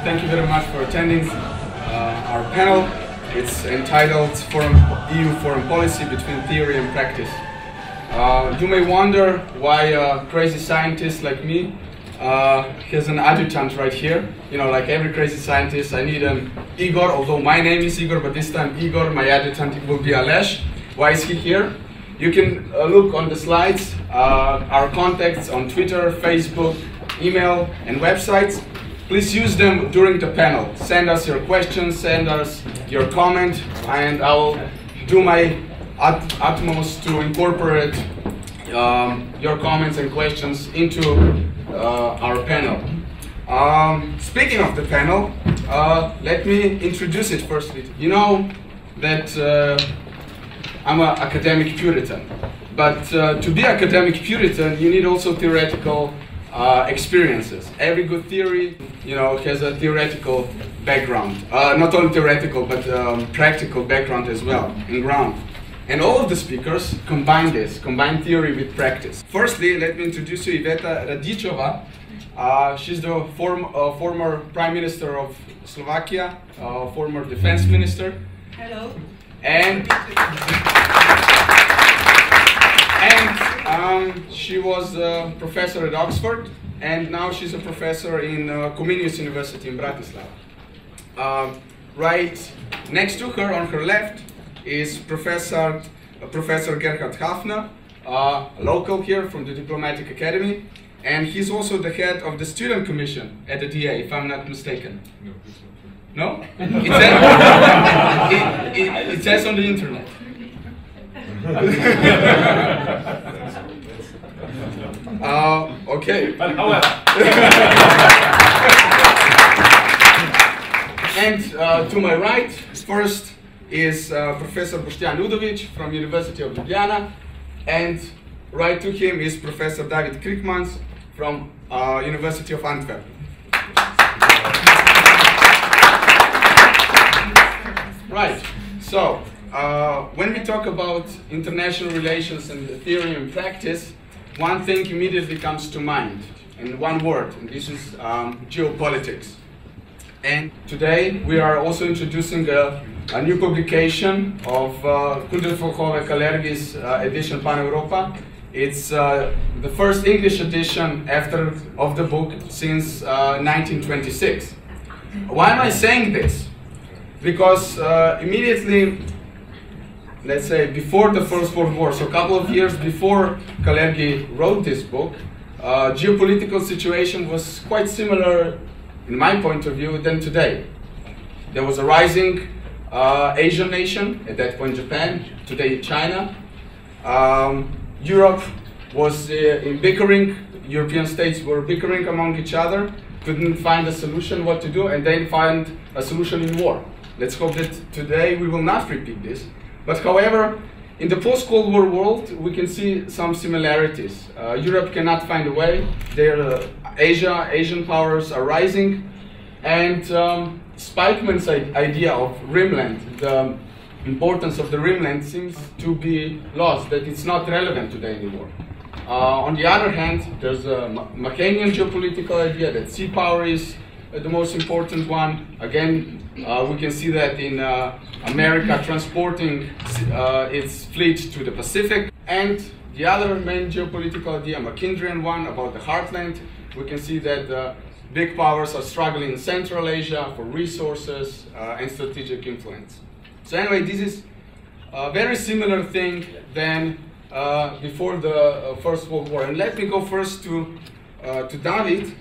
Thank you very much for attending our panel. It's entitled EU Foreign Policy Between Theory and Practice. You may wonder why a crazy scientist like me has an adjutant right here. You know, like every crazy scientist, I need an Igor, although my name is Igor, but this time Igor, my adjutant, will be Alesh. Why is he here? You can look on the slides, our contacts on Twitter, Facebook, email, and websites. Please use them during the panel. Send us your questions, send us your comment, and I will do my utmost to incorporate your comments and questions into our panel. Speaking of the panel, let me introduce it firstly. You know that I'm an academic Puritan, but to be academic Puritan, you need also theoretical experiences. Every good theory, you know, has a theoretical background. Not only theoretical, but practical background as well, in ground. And all of the speakers combine theory with practice. Firstly, let me introduce you Iveta Radičová. She's the former Prime Minister of Slovakia, former Defense Minister. Hello. And she was a professor at Oxford, and now she's a professor in Comenius University in Bratislava. Right next to her, on her left, is Professor Gerhard Hafner, a local here from the Diplomatic Academy, and he's also the head of the Student Commission at the DA, if I'm not mistaken. No, it's not true. No? It says on the internet. Okay. But however. And to my right, first is Professor Boštjan Udović from University of Vienna, and right to him is Professor David Krikmans from University of Antwerp. Right, so when we talk about international relations and theory and practice, one thing immediately comes to mind, in one word, and this is geopolitics. And today we are also introducing a new publication of Kundrefogove Kalergi's edition Paneuropean. It's the first English edition of the book since 1926. Why am I saying this? Because immediately, let's say before the First World War, so a couple of years before Kalergi wrote this book, geopolitical situation was quite similar, in my point of view, than today. There was a rising Asian nation, at that point Japan, today China. Europe was in bickering, European states were bickering among each other, couldn't find a solution what to do, and then find a solution in war. Let's hope that today we will not repeat this. But however, in the post-Cold War world, we can see some similarities. Europe cannot find a way. Asian powers are rising, and Spikeman's idea of Rimland, the importance of the Rimland, seems to be lost, that it's not relevant today anymore. On the other hand, there's a Machianian geopolitical idea that sea power is the most important one. Again, we can see that in America transporting its fleet to the Pacific. And the other main geopolitical idea, Mackindrayan one, about the heartland, we can see that big powers are struggling in Central Asia for resources and strategic influence. So anyway, this is a very similar thing than before the First World War. And let me go first to David,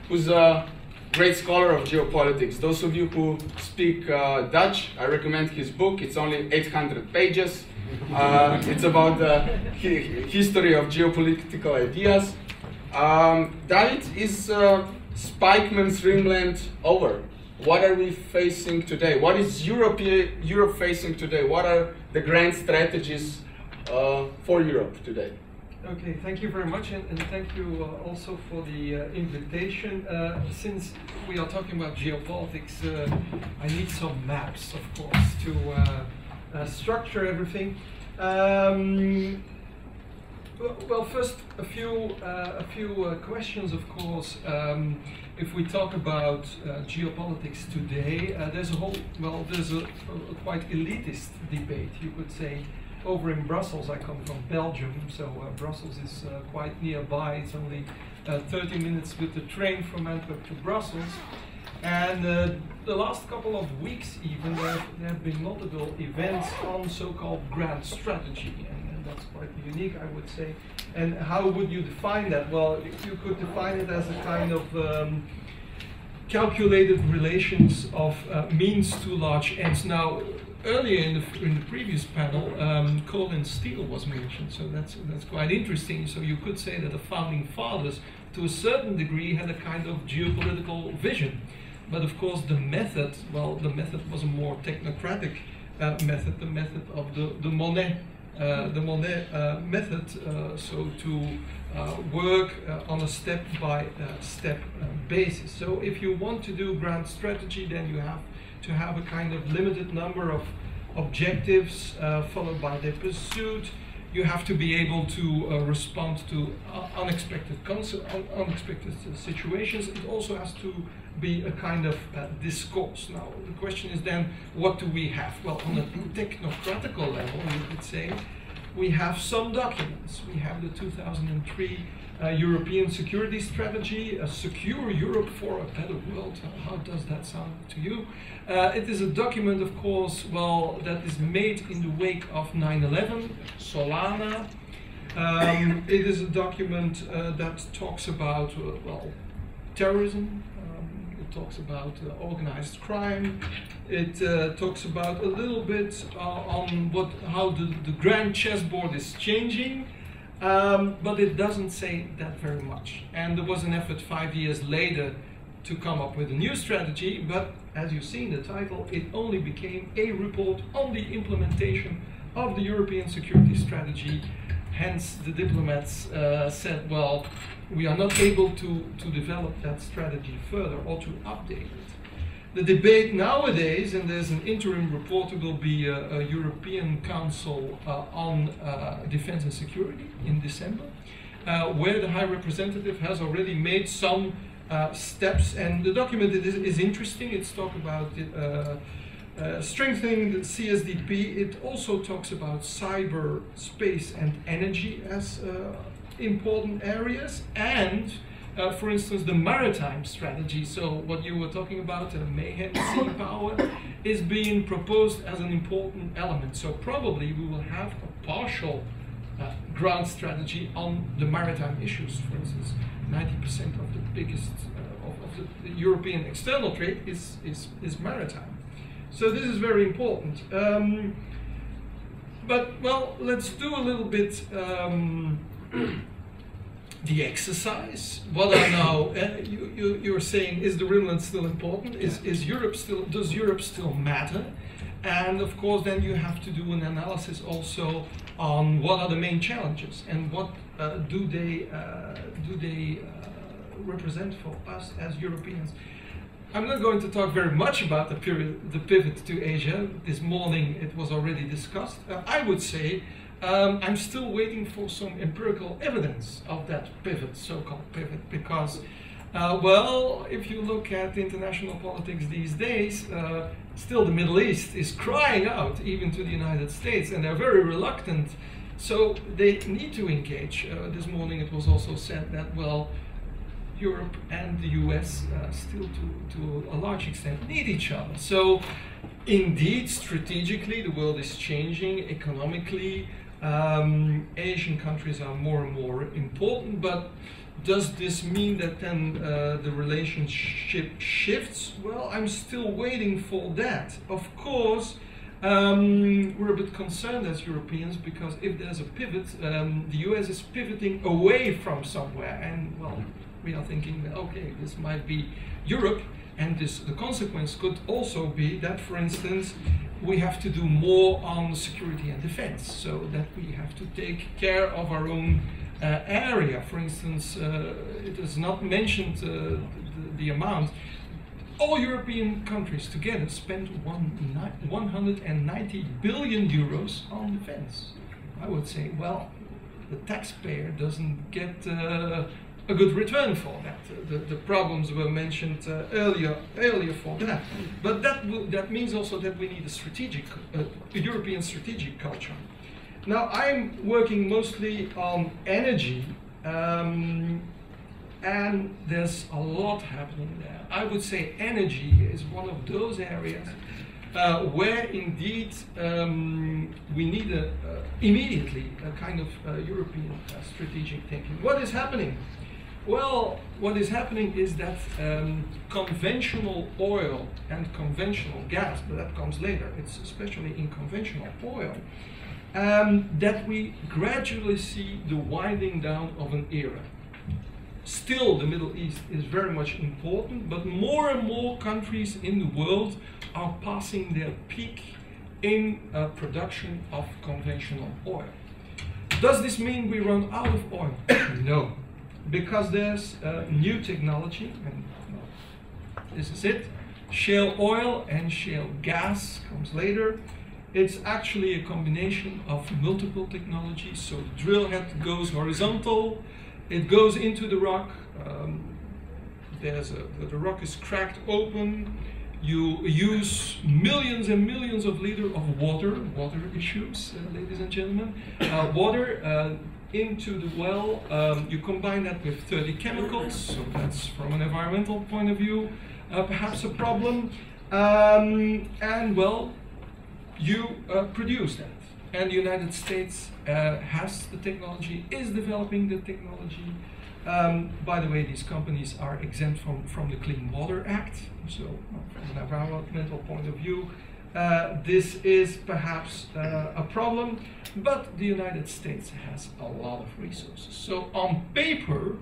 who's a great scholar of geopolitics. Those of you who speak Dutch, I recommend his book. It's only 800 pages. It's about the history of geopolitical ideas. David, is Spikeman's Rimland over? What are we facing today? What is Europe facing today? What are the grand strategies for Europe today? Okay, thank you very much, and thank you also for the invitation. Since we are talking about geopolitics, I need some maps, of course, to structure everything. Well, first a few questions, of course. If we talk about geopolitics today, there's a quite elitist debate, you could say, over in Brussels. I come from Belgium, so Brussels is quite nearby. It's only 30 minutes with the train from Antwerp to Brussels. And the last couple of weeks even, there have been multiple events on so-called grand strategy, and that's quite unique, I would say. And how would you define that? Well, you could define it as a kind of calculated relations of means to large ends. Now, earlier in the previous panel, coal and steel was mentioned, so that's quite interesting. So you could say that the founding fathers, to a certain degree, had a kind of geopolitical vision. But of course, the method was a more technocratic method, the method of the Monnet method, so to work on a step-by-step basis. So if you want to do grand strategy, then you have to have a kind of limited number of objectives followed by their pursuit. You have to be able to respond to unexpected situations. It also has to be a kind of discourse. Now, the question is then, what do we have? Well, on a technocratical level, you could say, we have some documents. We have the 2003 European Security Strategy, a secure Europe for a better world. How does that sound to you? It is a document, of course, well, that is made in the wake of 9/11, Solana. It is a document that talks about, well, terrorism. It talks about organized crime. It talks about a little bit on how the grand chessboard is changing. But it doesn't say that very much. And there was an effort 5 years later to come up with a new strategy, but as you see in the title, it only became a report on the implementation of the European security strategy. Hence, the diplomats said, well, we are not able to develop that strategy further or to update it. The debate nowadays, and there's an interim report, it will be a European Council on Defense and Security in December, where the High Representative has already made some steps, and the document is interesting. It's talk about strengthening the CSDP. It also talks about cyber, space and energy as important areas, and for instance, the maritime strategy, so what you were talking about, mayhem sea power, is being proposed as an important element. So probably we will have a partial ground strategy on the maritime issues. For instance, 90% of the biggest of the European external trade is maritime. So this is very important. But well, let's do a little bit the exercise. What are now? You're saying, is the Rimland still important? Is Europe still? Does Europe still matter? And of course, then you have to do an analysis also on what are the main challenges and what do they represent for us as Europeans. I'm not going to talk very much about the pivot to Asia. This morning it was already discussed. I would say I'm still waiting for some empirical evidence of that pivot, so-called pivot, because, well, if you look at international politics these days, still the Middle East is crying out, even to the United States, and they're very reluctant. So they need to engage. This morning it was also said that, well, Europe and the US still to a large extent need each other. So indeed, strategically, the world is changing. Economically, Asian countries are more and more important, but does this mean that then the relationship shifts? Well, I'm still waiting for that. Of course, we're a bit concerned as Europeans, because if there's a pivot, the US is pivoting away from somewhere, and well, we are thinking that, okay, this might be Europe, and the consequence could also be that, for instance, we have to do more on security and defense, so that we have to take care of our own area. For instance, it is not mentioned the amount. All European countries together spend 190 billion euros on defense. I would say, well, the taxpayer doesn't get a good return for that. The problems were mentioned earlier for that. But that means also that we need a European strategic culture. Now I'm working mostly on energy, and there's a lot happening there. I would say energy is one of those areas where indeed we need immediately a kind of European strategic thinking. What is happening? Well, what is happening is that conventional oil and conventional gas, but that comes later, it's especially in conventional oil, that we gradually see the winding down of an era. Still, the Middle East is very much important, but more and more countries in the world are passing their peak in production of conventional oil. Does this mean we run out of oil? No, because there's new technology, and well, this is it. Shale oil and shale gas comes later. It's actually a combination of multiple technologies. So the drill head goes horizontal, it goes into the rock, the rock is cracked open, you use millions and millions of liters of water issues, ladies and gentlemen, water into the well, you combine that with 30 chemicals, so that's from an environmental point of view, perhaps a problem, and well, you produce that. And the United States has the technology, is developing the technology. By the way, these companies are exempt from the Clean Water Act, so from an environmental point of view, this is perhaps a problem, but the United States has a lot of resources. So on paper,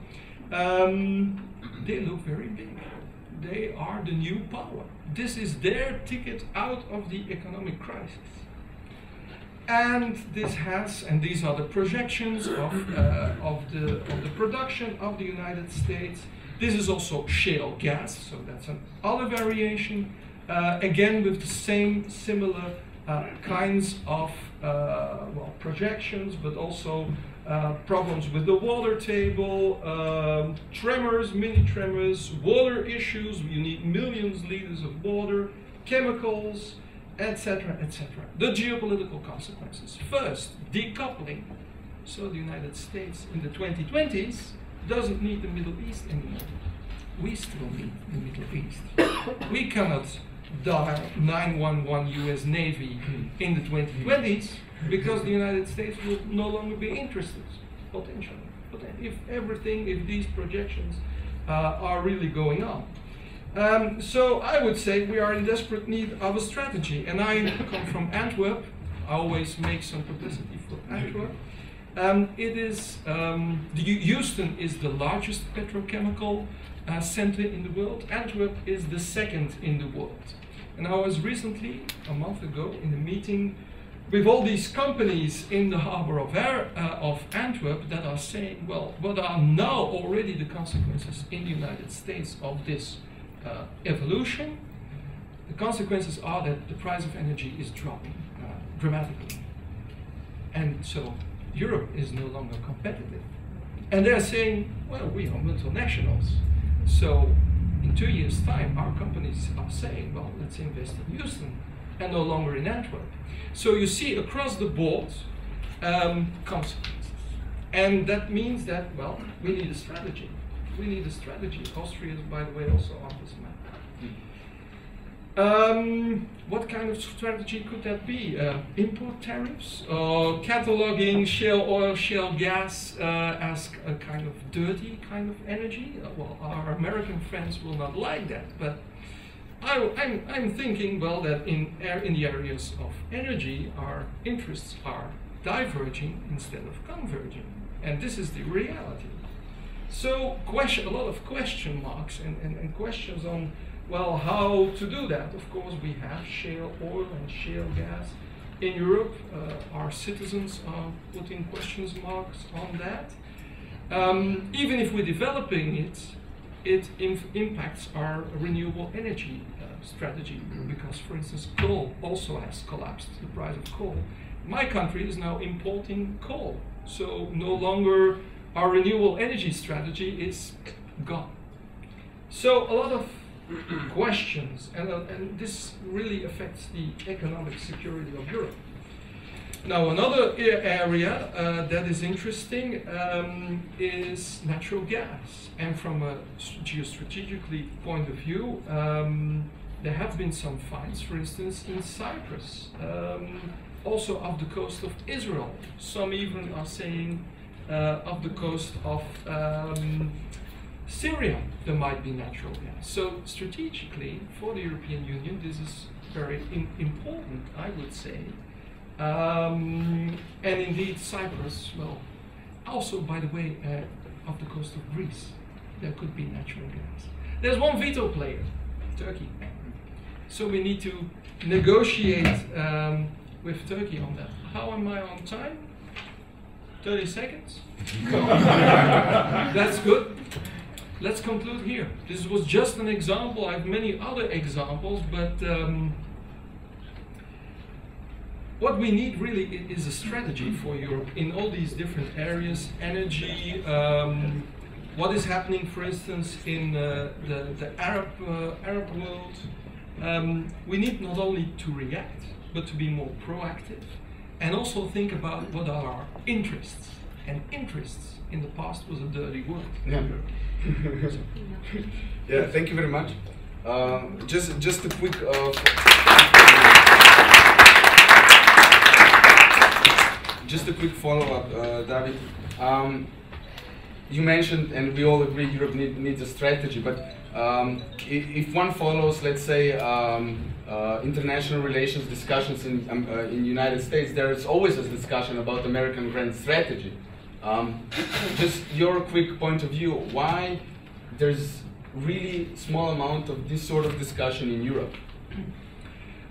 they look very big. They are the new power. This is their ticket out of the economic crisis. And this has, and these are the projections of the production of the United States. This is also shale gas, so that's another variation. Again, with the same similar kinds of projections, but also problems with the water table, tremors, mini tremors, water issues. You need millions liters of water, chemicals, etc., etc. The geopolitical consequences. First, decoupling. So the United States in the 2020s doesn't need the Middle East anymore. We still need the Middle East. We cannot dial 911 US Navy in the 2020s because the United States will no longer be interested, potentially. But if these projections are really going on. So I would say we are in desperate need of a strategy. And I come from Antwerp. I always make some publicity for Antwerp. Houston is the largest petrochemical center in the world. Antwerp is the second in the world. And I was recently, a month ago, in a meeting with all these companies in the harbor of Antwerp that are saying, well, what are now already the consequences in the United States of this evolution? The consequences are that the price of energy is dropping dramatically. And so Europe is no longer competitive. And they're saying, well, we are multinationals. So in 2 years' time, our companies are saying, well, let's invest in Houston and no longer in Antwerp. So you see across the board consequences. And that means that, well, we need a strategy. We need a strategy. Austria is, by the way, also on this map. What kind of strategy could that be? Import tariffs? Cataloging shale oil, shale gas as a kind of dirty kind of energy? Well, our American friends will not like that, but I'm thinking, well, that in the areas of energy, our interests are diverging instead of converging. And this is the reality. So a lot of question marks and questions on, well, how to do that. Of course, we have shale oil and shale gas in Europe. Our citizens are putting question marks on that. Even if we're developing it impacts our renewable energy strategy because, for instance, coal also has collapsed, the price of coal. My country is now importing coal So no longer our renewable energy strategy is gone. So a lot of questions, and this really affects the economic security of Europe. Now, another area that is interesting is natural gas. And from a geostrategically point of view, there have been some finds, for instance, in Cyprus, also off the coast of Israel. Some even are saying off the coast of Syria there might be natural gas. So strategically, for the European Union, this is very important, I would say. And indeed, Cyprus, well, also, by the way, off the coast of Greece, there could be natural gas. There's one veto player, Turkey. So we need to negotiate with Turkey on that. How am I on time? 30 seconds? That's good. Let's conclude here. This was just an example. I have many other examples, but what we need really is a strategy for Europe in all these different areas. Energy, what is happening, for instance, in the Arab world. We need not only to react, but to be more proactive, and also think about what are our interests. And interests in the past was a dirty word. Yeah. Yeah, thank you very much. Just a quick just a quick follow-up, David. You mentioned, and we all agree, Europe needs a strategy, but if one follows, let's say, international relations discussions in United States, there is always a discussion about American grand strategy. Just your quick point of view, why there's really small amount of this sort of discussion in Europe?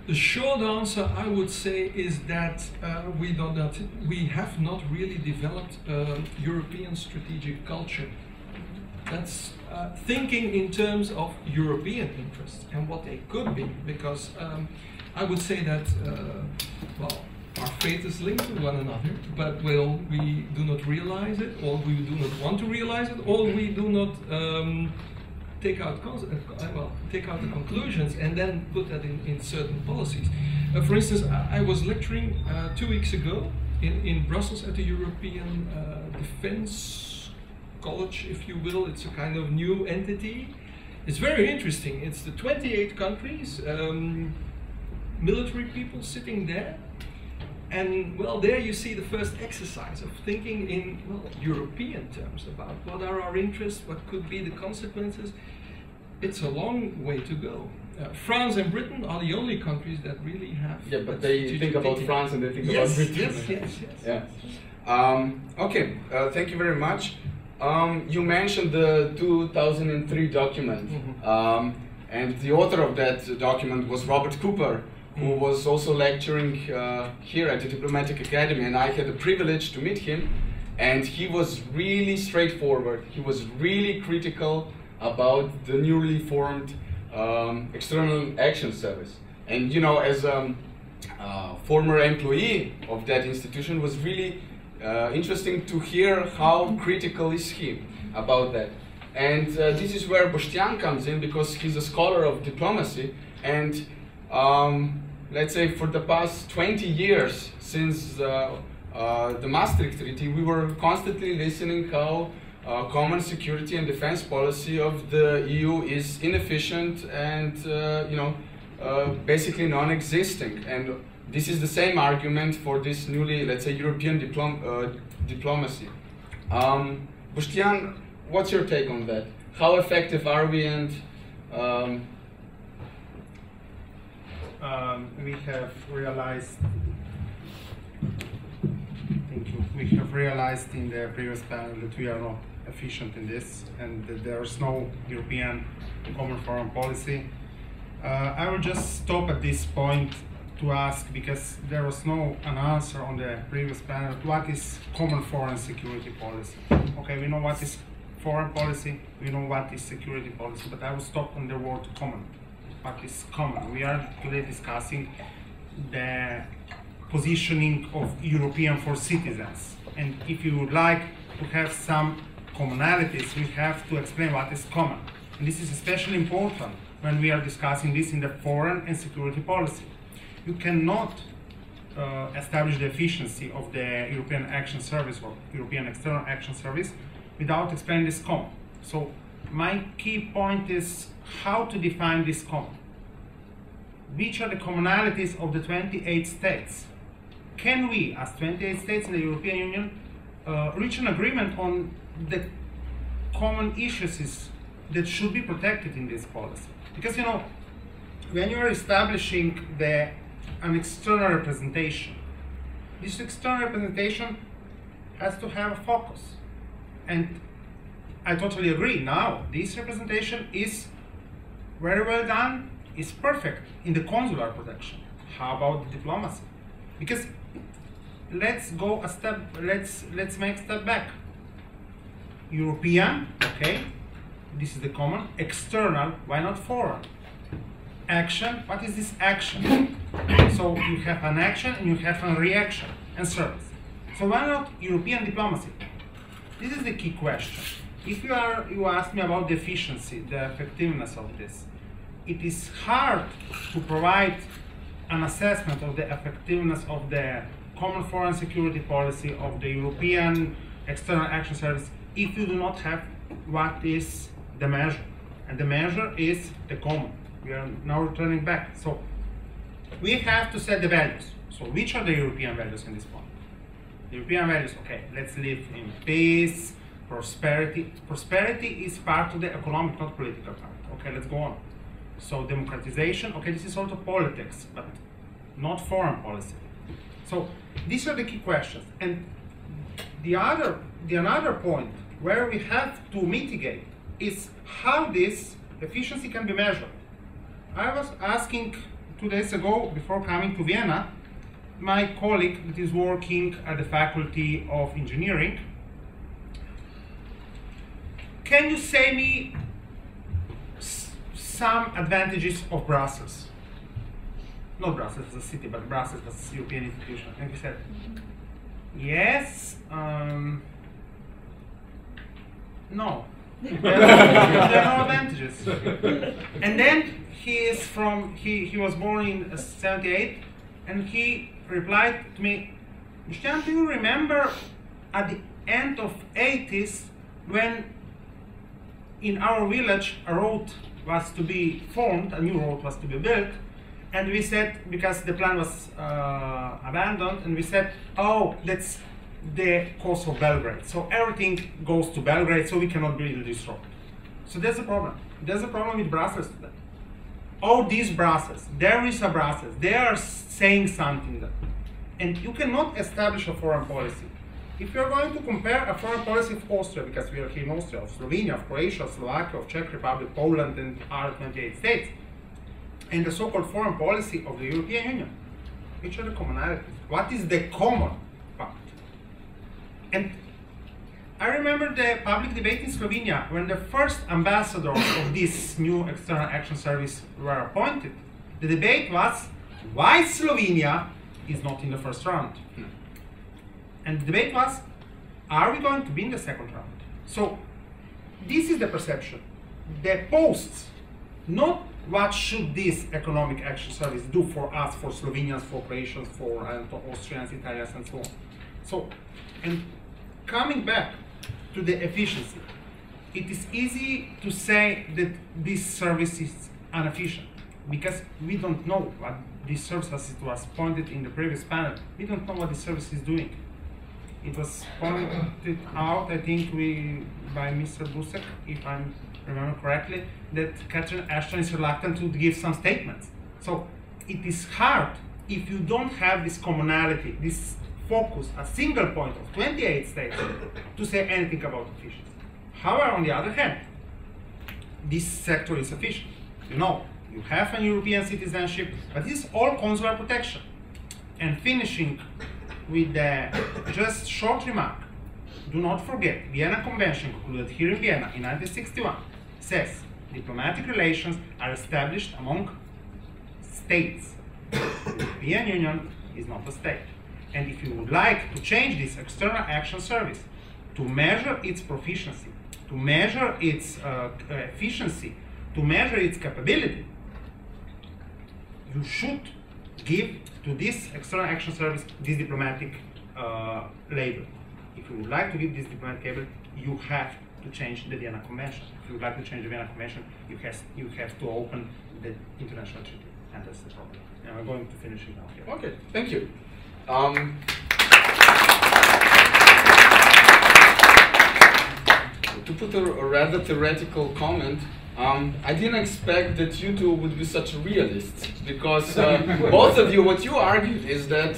The short answer, I would say, is that we have not really developed a European strategic culture. That's thinking in terms of European interests and what they could be, because I would say that, well, our fate is linked to one another, but well, we do not realize it, or we do not want to realize it, or we do not take out the conclusions and then put that in certain policies. For instance, I was lecturing 2 weeks ago in Brussels at the European Defense College, if you will. It's a kind of new entity. It's very interesting. It's the 28 countries, military people sitting there. And well, there you see the first exercise of thinking in European terms about what are our interests, what could be the consequences. It's a long way to go. France and Britain are the only countries that really have. Yeah, but they think about France and they think about Britain. Yes. Yeah. Okay. Thank you very much. You mentioned the 2003 document, and the author of that document was Robert Cooper, who was also lecturing here at the Diplomatic Academy, and I had the privilege to meet him, and he was really straightforward. He was really critical about the newly formed External Action Service. And you know, as a former employee of that institution, was really interesting to hear how critical is he about that. And this is where Boštjan comes in, because he's a scholar of diplomacy, and let's say for the past 20 years since the Maastricht Treaty, we were constantly listening how common security and defense policy of the EU is inefficient and basically non-existing. And this is the same argument for this newly, let's say, European diplomacy. Boštjan, what's your take on that? How effective are we, and we have realized, thank you, we have realized in the previous panel that we are not efficient in this, and that there is no European common foreign policy. I will just stop at this point to ask, because there was no an answer on the previous panel, what is common foreign security policy? Okay, we know what is foreign policy, we know what is security policy, but I will stop on the word common. What is common? We are today discussing the positioning of European for citizens. And if you would like to have some commonalities, we have to explain what is common. And this is especially important when we are discussing this in the foreign and security policy. You cannot establish the efficiency of the European Action Service or European External Action Service without explaining this common. So my key point is how to define this common. Which are the commonalities of the 28 states? Can we, as 28 states in the European Union, reach an agreement on the common issues that should be protected in this policy? Because, you know, when you are establishing an external representation, this external representation has to have a focus. And I totally agree. Now, this representation is very well done, is perfect in the consular protection. How about the diplomacy? Because let's go a step, let's make a step back. European, okay, this is the common. External, why not foreign? Action, what is this action? So you have an action and you have a reaction and service. So why not European diplomacy? This is the key question. If you ask me about the efficiency, the effectiveness of this, it is hard to provide an assessment of the effectiveness of the common foreign security policy of the European External Action Service if you do not have what is the measure. And the measure is the common. We are now returning back. So we have to set the values. So which are the European values in this point? The European values, okay, let's live in peace, prosperity. Prosperity is part of the economic, not political part. Okay, let's go on. So democratization, okay, this is also politics, but not foreign policy. So these are the key questions. And the another point where we have to mitigate is how this efficiency can be measured. I was asking 2 days ago, before coming to Vienna, my colleague that is working at the Faculty of Engineering, can you say me some advantages of Brussels? Not Brussels as a city, but Brussels as a European institution. And he said, yes, no. There are no advantages. And then he was born in 78, and he replied to me, Mr. do you remember at the end of 80s when in our village a road was to be formed, a new road was to be built, and we said, because the plan was abandoned, and we said, oh, that's the coast of Belgrade. So everything goes to Belgrade, so we cannot build this road. So there's a problem. There's a problem with Brussels today. Oh, these Brussels, there is a Brussels, they are saying something there. And you cannot establish a foreign policy. If you're going to compare a foreign policy of Austria, because we are here in Austria, of Slovenia, of Croatia, of Slovakia, of Czech Republic, Poland, and other 28 states, and the so-called foreign policy of the European Union, which are the commonalities? What is the common part? And I remember the public debate in Slovenia when the first ambassadors of this new External Action Service were appointed. The debate was why Slovenia is not in the first round. And the debate was, are we going to be in the second round? So this is the perception. The posts, not what should this Economic Action Service do for us, for Slovenians, for Croatians, for Austrians, Italians, and so on. So, and coming back to the efficiency, it is easy to say that this service is inefficient because we don't know what this service, as it was pointed in the previous panel, we don't know what this service is doing. It was pointed out, I think, by Mr. Busek, if I remember correctly, that Catherine Ashton is reluctant to give some statements. So it is hard if you don't have this commonality, this focus, a single point of 28 states to say anything about efficiency. However, on the other hand, this sector is efficient. You know, you have a European citizenship, but this is all consular protection. And finishing with the just short remark, do not forget, Vienna Convention concluded here in Vienna in 1961 says diplomatic relations are established among states. The European Union is not a state. And if you would like to change this external action service to measure its proficiency, to measure its efficiency, to measure its capability, you should give to this external action service this diplomatic label. If you would like to give this diplomatic label, you have to change the Vienna Convention. If you would like to change the Vienna Convention, you have to open the international treaty, and that's the problem. And I'm going to finish it now here. Okay, thank you. To put a rather theoretical comment, I didn't expect that you two would be such realists, because both of you, what you argued is that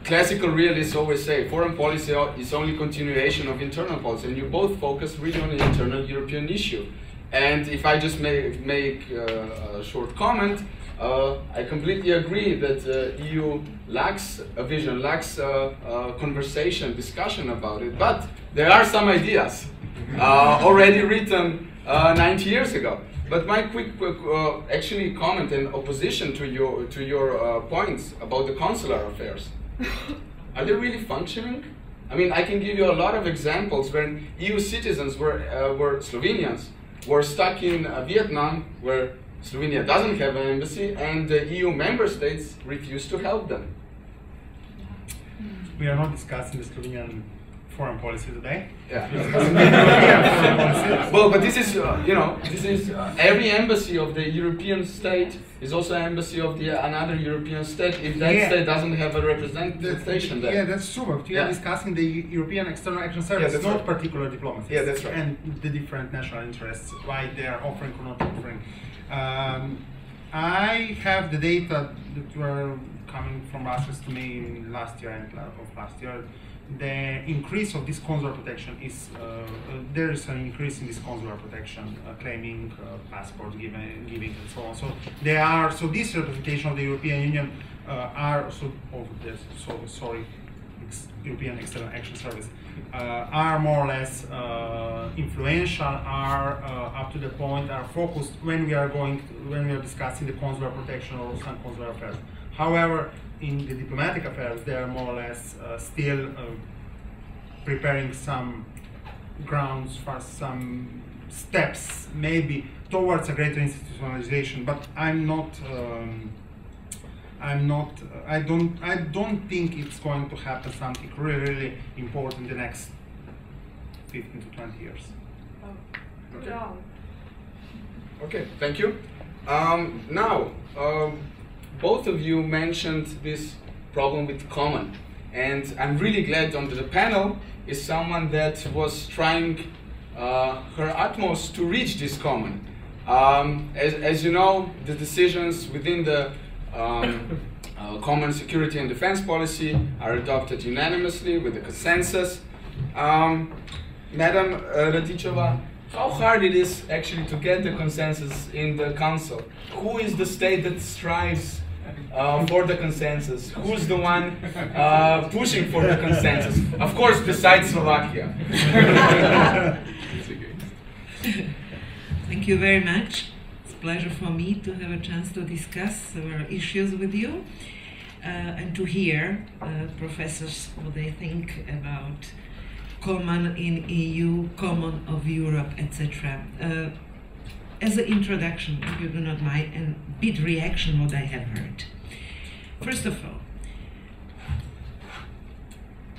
classical realists always say foreign policy is only continuation of internal policy, and you both focus really on the internal European issue. And if I just make a short comment, I completely agree that EU lacks a vision, lacks conversation, discussion about it, but there are some ideas already written 90 years ago. But my quick actually comment and opposition to your points about the consular affairs. Are they really functioning? I mean, I can give you a lot of examples when EU citizens were Slovenians were stuck in Vietnam, where Slovenia doesn't have an embassy, and the EU member states refused to help them. We are not discussing the Slovenian foreign policy today. Yeah. Well, Well, but this is, you know, this is every embassy of the European state is also an embassy of another European state if that state doesn't have a representation there. Yeah, that's true. But we are discussing the European External Action Service, that's not right. particular diplomacy. Yeah, that's right. And the different national interests, why they are offering or not offering. I have the data that were coming from Brussels to me last year and of last year. The increase of this consular protection is there is an increase in this consular protection, claiming passport giving and so on. So there are this representation of the European Union European External Action Service are more or less influential, are up to the point, are focused when we are discussing the consular protection or some consular affairs. However, in the diplomatic affairs, they are more or less still preparing some grounds for some steps, maybe towards a greater institutionalization. But I don't think it's going to happen something really important in the next 15 to 20 years. Okay. Okay, thank you. Now, both of you mentioned this problem with common, and I'm really glad on the panel is someone that was trying her utmost to reach this common. As you know, the decisions within the common security and defense policy are adopted unanimously with a consensus. Madam Radichova, how hard it is actually to get the consensus in the council? Who is the state that strives for the consensus? Who's the one pushing for the consensus? Of course, besides Slovakia. Thank you very much. It's a pleasure for me to have a chance to discuss several issues with you and to hear professors what they think about common in EU, common of Europe, etc. As an introduction, if you do not mind, and bit reaction what I have heard. First of all,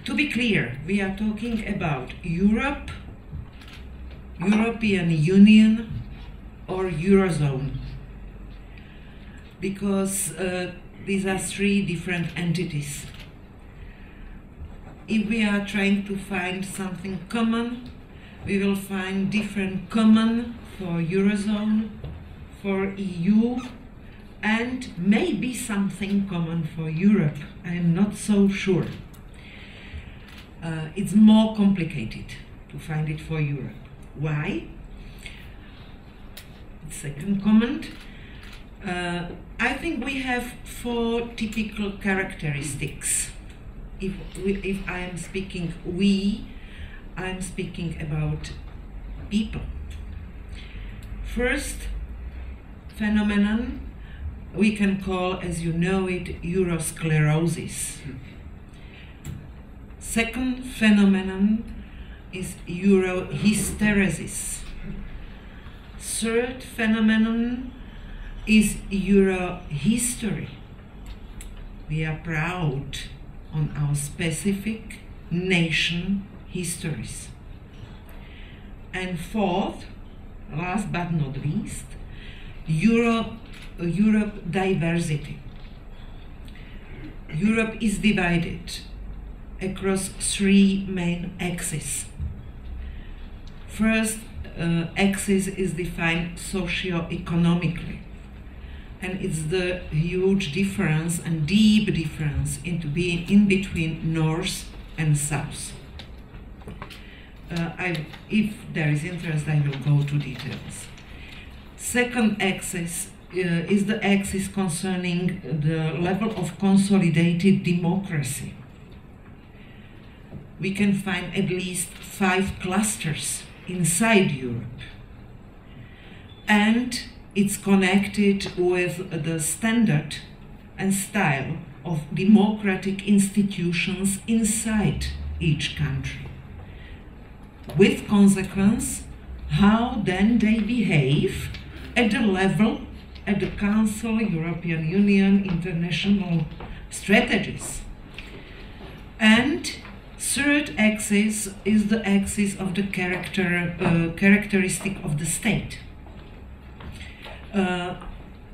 to be clear, we are talking about Europe, European Union, or Eurozone, because these are three different entities. If we are trying to find something common, we will find different common for Eurozone, for EU, and maybe something common for Europe. I am not so sure. It's more complicated to find it for Europe. Why? Second comment. I think we have four typical characteristics. If I am speaking we, I am speaking about people. First phenomenon, we can call, as you know it, Eurosclerosis. Second phenomenon is Eurohysteresis. Third phenomenon is Eurohistory. We are proud on our specific nation histories. And fourth, last but not least, Europe diversity. Europe is divided across three main axes. First axis is defined socio-economically, and it's the huge difference and deep difference into being in between North and South. If there is interest, I will go to details. Second axis is the axis concerning the level of consolidated democracy. We can find at least 5 clusters inside Europe, and it's connected with the standard and style of democratic institutions inside each country, with consequence how then they behave at the level, at the Council, European Union, international strategies. And third axis is the axis of the characteristic of the state.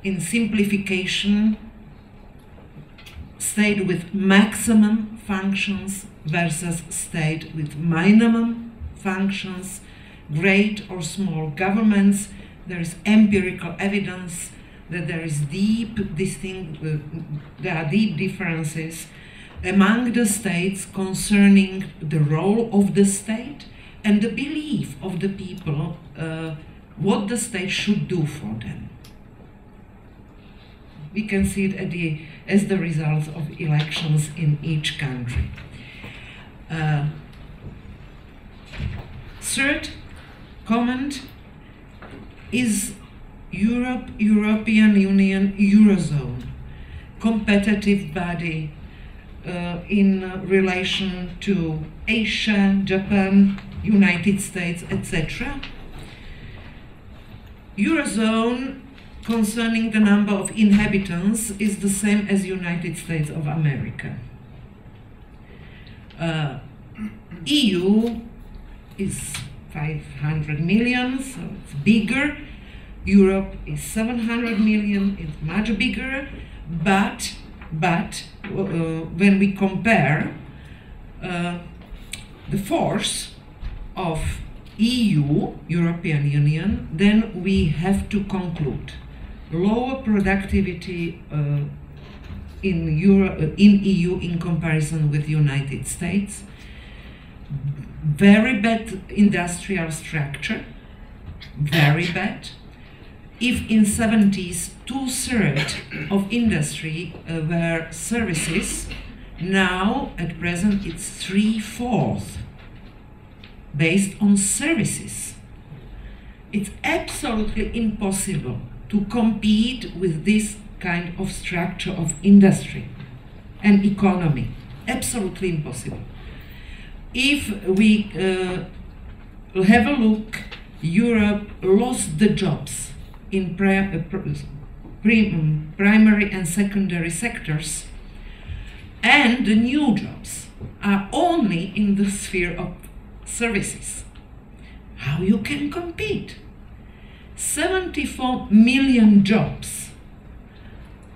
In simplification, state with maximum functions versus state with minimum functions, great or small governments. There is empirical evidence that there are deep differences among the states concerning the role of the state and the belief of the people what the state should do for them. We can see it as the results of elections in each country. Third comment is European Union, Eurozone, competitive body in relation to Asia, Japan, United States, etc. Eurozone, concerning the number of inhabitants, is the same as United States of America. EU is 500 million, so it's bigger. Europe is 700 million, it's much bigger, but when we compare the force of EU, European Union, then we have to conclude lower productivity in EU in comparison with United States, very bad industrial structure, very bad. If in 70s 2/3 of industry were services, now at present it's 3/4 based on services. It's absolutely impossible to compete with this kind of structure of industry and economy. Absolutely impossible. If we have a look, Europe lost the jobs in primary and secondary sectors, and the new jobs are only in the sphere of services. How you can compete? 74 million jobs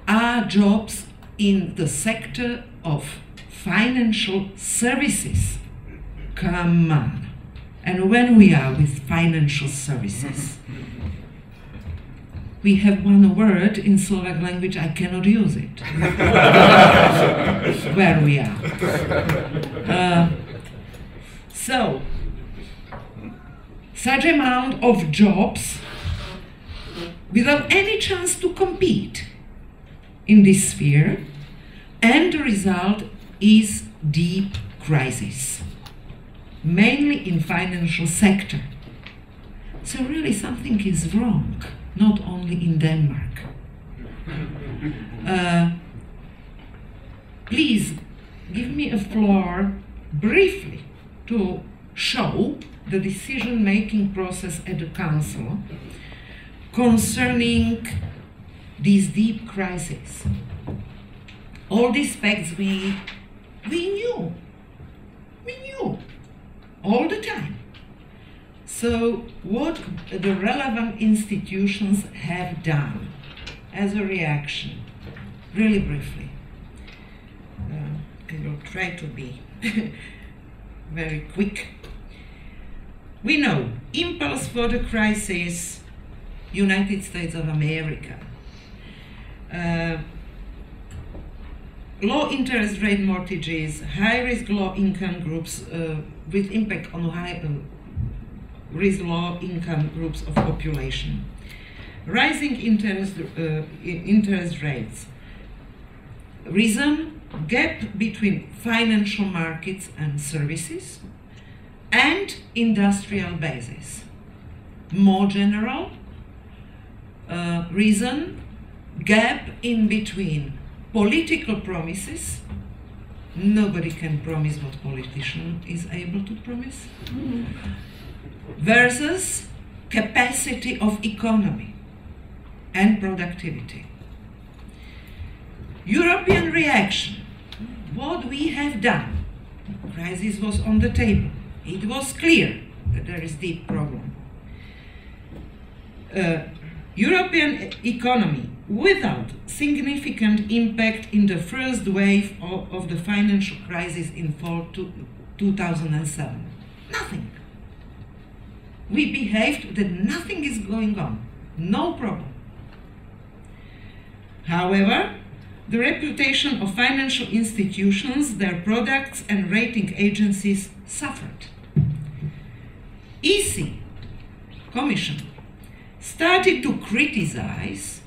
are jobs in the sector of financial services. Come on. And when we are with financial services, we have one word in Slovak language, I cannot use it. Where we are. So, such amount of jobs without any chance to compete in this sphere, and the result is deep crisis, mainly in financial sector. So really something is wrong, not only in Denmark. Please give me a floor briefly to show the decision-making process at the Council concerning these deep crises. All these facts we knew all the time. So what the relevant institutions have done as a reaction, really briefly. I will try to be very quick. We know impulse for the crisis, United States of America. Low interest rate mortgages, high risk low income groups with impact on high risk low income groups of population. Rising interest rates. Reason, gap between financial markets and services and industrial bases. More general, reason, gap in between political promises. Nobody can promise what politician is able to promise. Versus capacity of economy and productivity. European reaction. What we have done. Crisis was on the table. It was clear that there is deep problem. European economy without significant impact in the first wave of the financial crisis in fall 2007. Nothing. We behaved that nothing is going on. No problem. However, the reputation of financial institutions, their products and rating agencies suffered. EC, Commission, started to criticize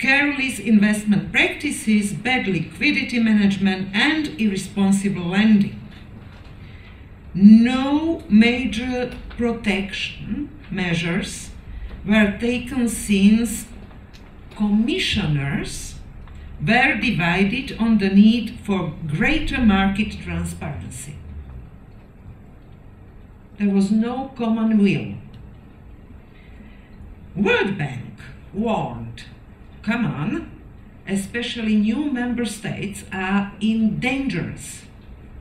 careless investment practices, bad liquidity management, and irresponsible lending. No major protection measures were taken since commissioners were divided on the need for greater market transparency. There was no common will. World Bank warned, come on, especially new member states are in danger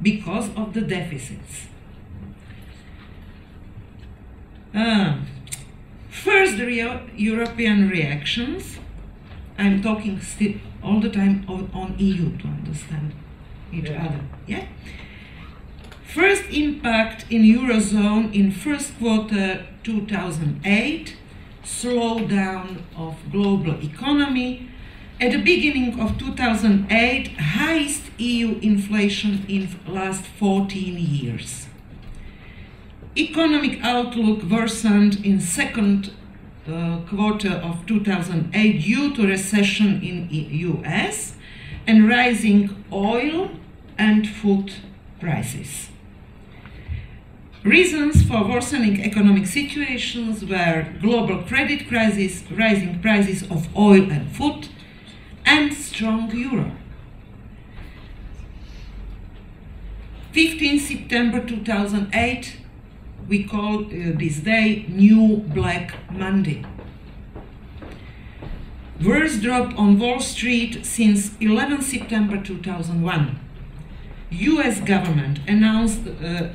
because of the deficits. First, the European reactions. I'm talking still all the time on EU to understand each other. Yeah. First impact in Eurozone in first quarter 2008, slowdown of global economy. At the beginning of 2008, highest EU inflation in last 14 years. Economic outlook worsened in second quarter of 2008 due to recession in US and rising oil and food prices. Reasons for worsening economic situations were global credit crisis, rising prices of oil and food, and strong euro. 15 September 2008, we call this day New Black Monday. Worst drop on Wall Street since 11 September 2001. US government announced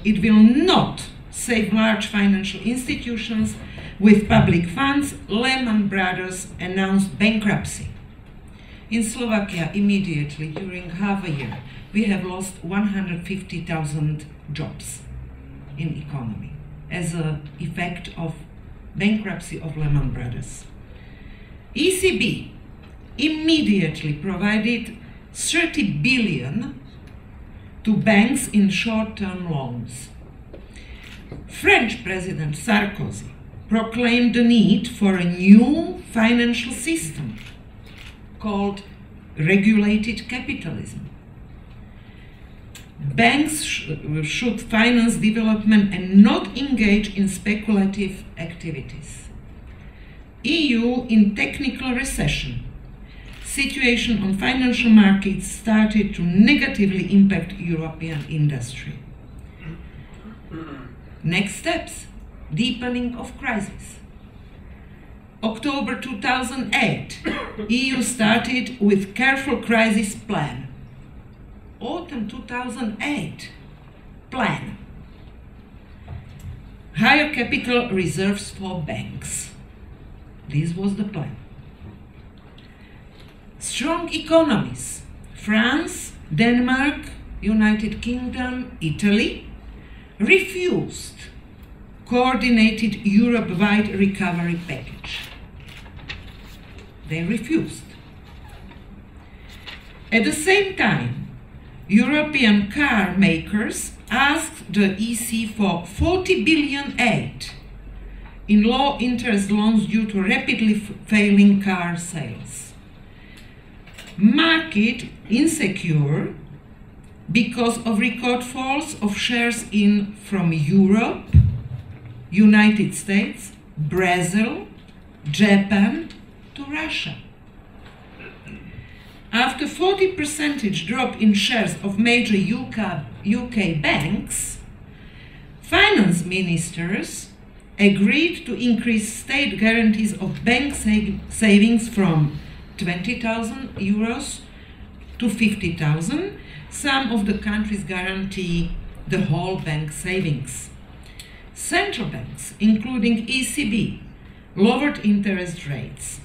it will not save large financial institutions with public funds. Lehman Brothers announced bankruptcy. In Slovakia, immediately during half a year, we have lost 150,000 jobs in economy as an effect of bankruptcy of Lehman Brothers. ECB immediately provided 30 billion to banks in short-term loans. French President Sarkozy proclaimed the need for a new financial system called regulated capitalism. Banks should finance development and not engage in speculative activities. EU in technical recession. situation on financial markets started to negatively impact European industry. Next steps, deepening of crisis. October 2008, EU started with careful crisis plan. Autumn 2008, plan. Higher capital reserves for banks. This was the plan. Strong economies. France, Denmark, United Kingdom, Italy refused coordinated Europe-wide recovery package. They refused. At the same time, European car makers asked the EC for 40 billion aid in low interest loans due to rapidly failing car sales. Market insecure because of record falls of shares from Europe, United States, Brazil, Japan to Russia. After 40% drop in shares of major UK banks, finance ministers agreed to increase state guarantees of bank savings from 20,000 euros to 50,000. Some of the countries guarantee the whole bank savings. Central banks, including ECB, lowered interest rates.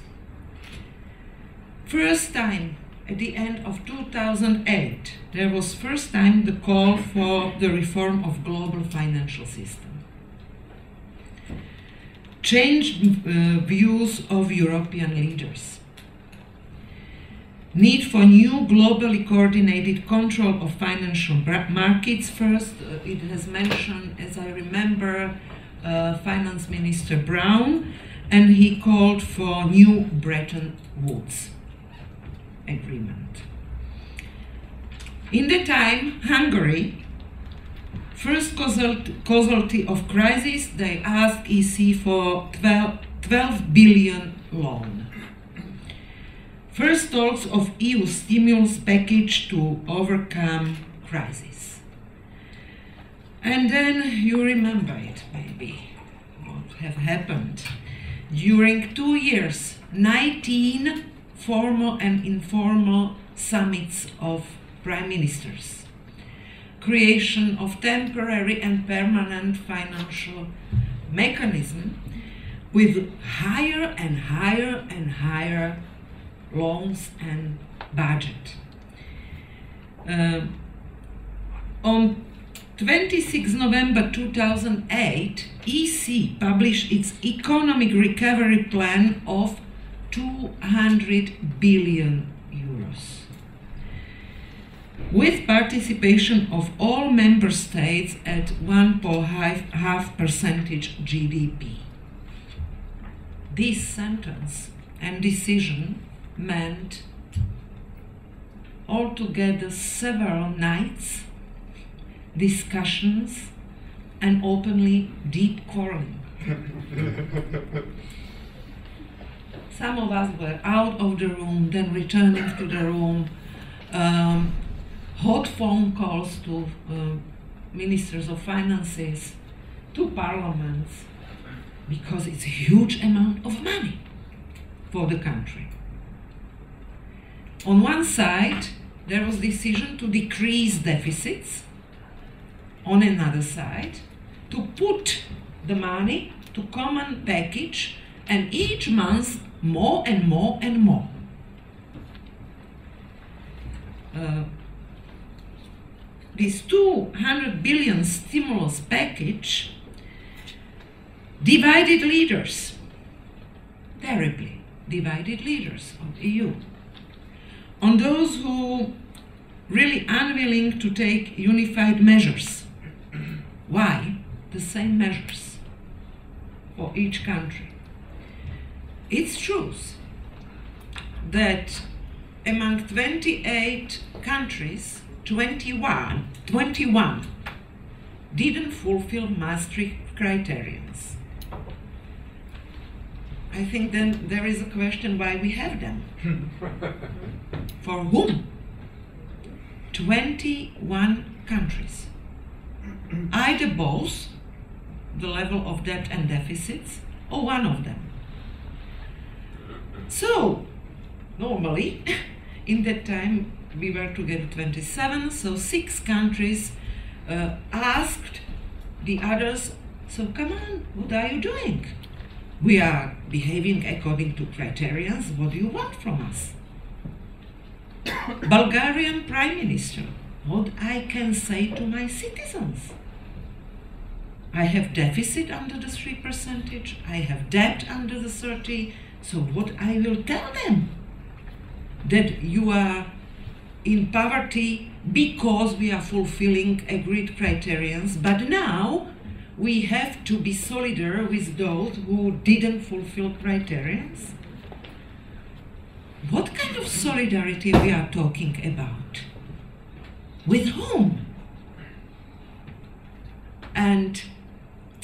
First time at the end of 2008, there was first time the call for the reform of global financial system. Changed views of European leaders. Need for new globally coordinated control of financial markets. First, it has mentioned, as I remember, Finance Minister Brown, and he called for new Bretton Woods agreement. In the time, Hungary, first casualty of crisis, they asked EC for 12 billion loan. First talks of EU stimulus package to overcome crisis. And then you remember it, maybe, what have happened. During 2 years, 19 formal and informal summits of prime ministers. Creation of temporary and permanent financial mechanism with higher and higher and higher loans and budget. On 26 November 2008, EC published its economic recovery plan of 200 billion euros, with participation of all member states at 1.5% GDP. This sentence and decision meant altogether several nights, discussions, and openly deep quarreling. Some of us were out of the room, then returning to the room, hot phone calls to ministers of finances, to parliaments, because it's a huge amount of money for the country. On one side, there was decision to decrease deficits. On another side, to put the money to common package, and each month more and more and more. This 200 billion stimulus package divided leaders, terribly divided leaders of the EU, on those who really unwilling to take unified measures. Why the same measures for each country? It's true that among 28 countries, 21 didn't fulfill Maastricht criterions. I think then there is a question why we have them. For whom? 21 countries. Either both the level of debt and deficits, or one of them. So, normally, in that time, we were together 27, so 6 countries asked the others, so come on, what are you doing? We are behaving according to criteria, what do you want from us? Bulgarian Prime Minister, what I can say to my citizens? I have deficit under the 3%, I have debt under the 30%, so what I will tell them? That you are in poverty because we are fulfilling agreed criteria, but now we have to be solidar with those who didn't fulfill criteria. What kind of solidarity we are talking about? With whom? And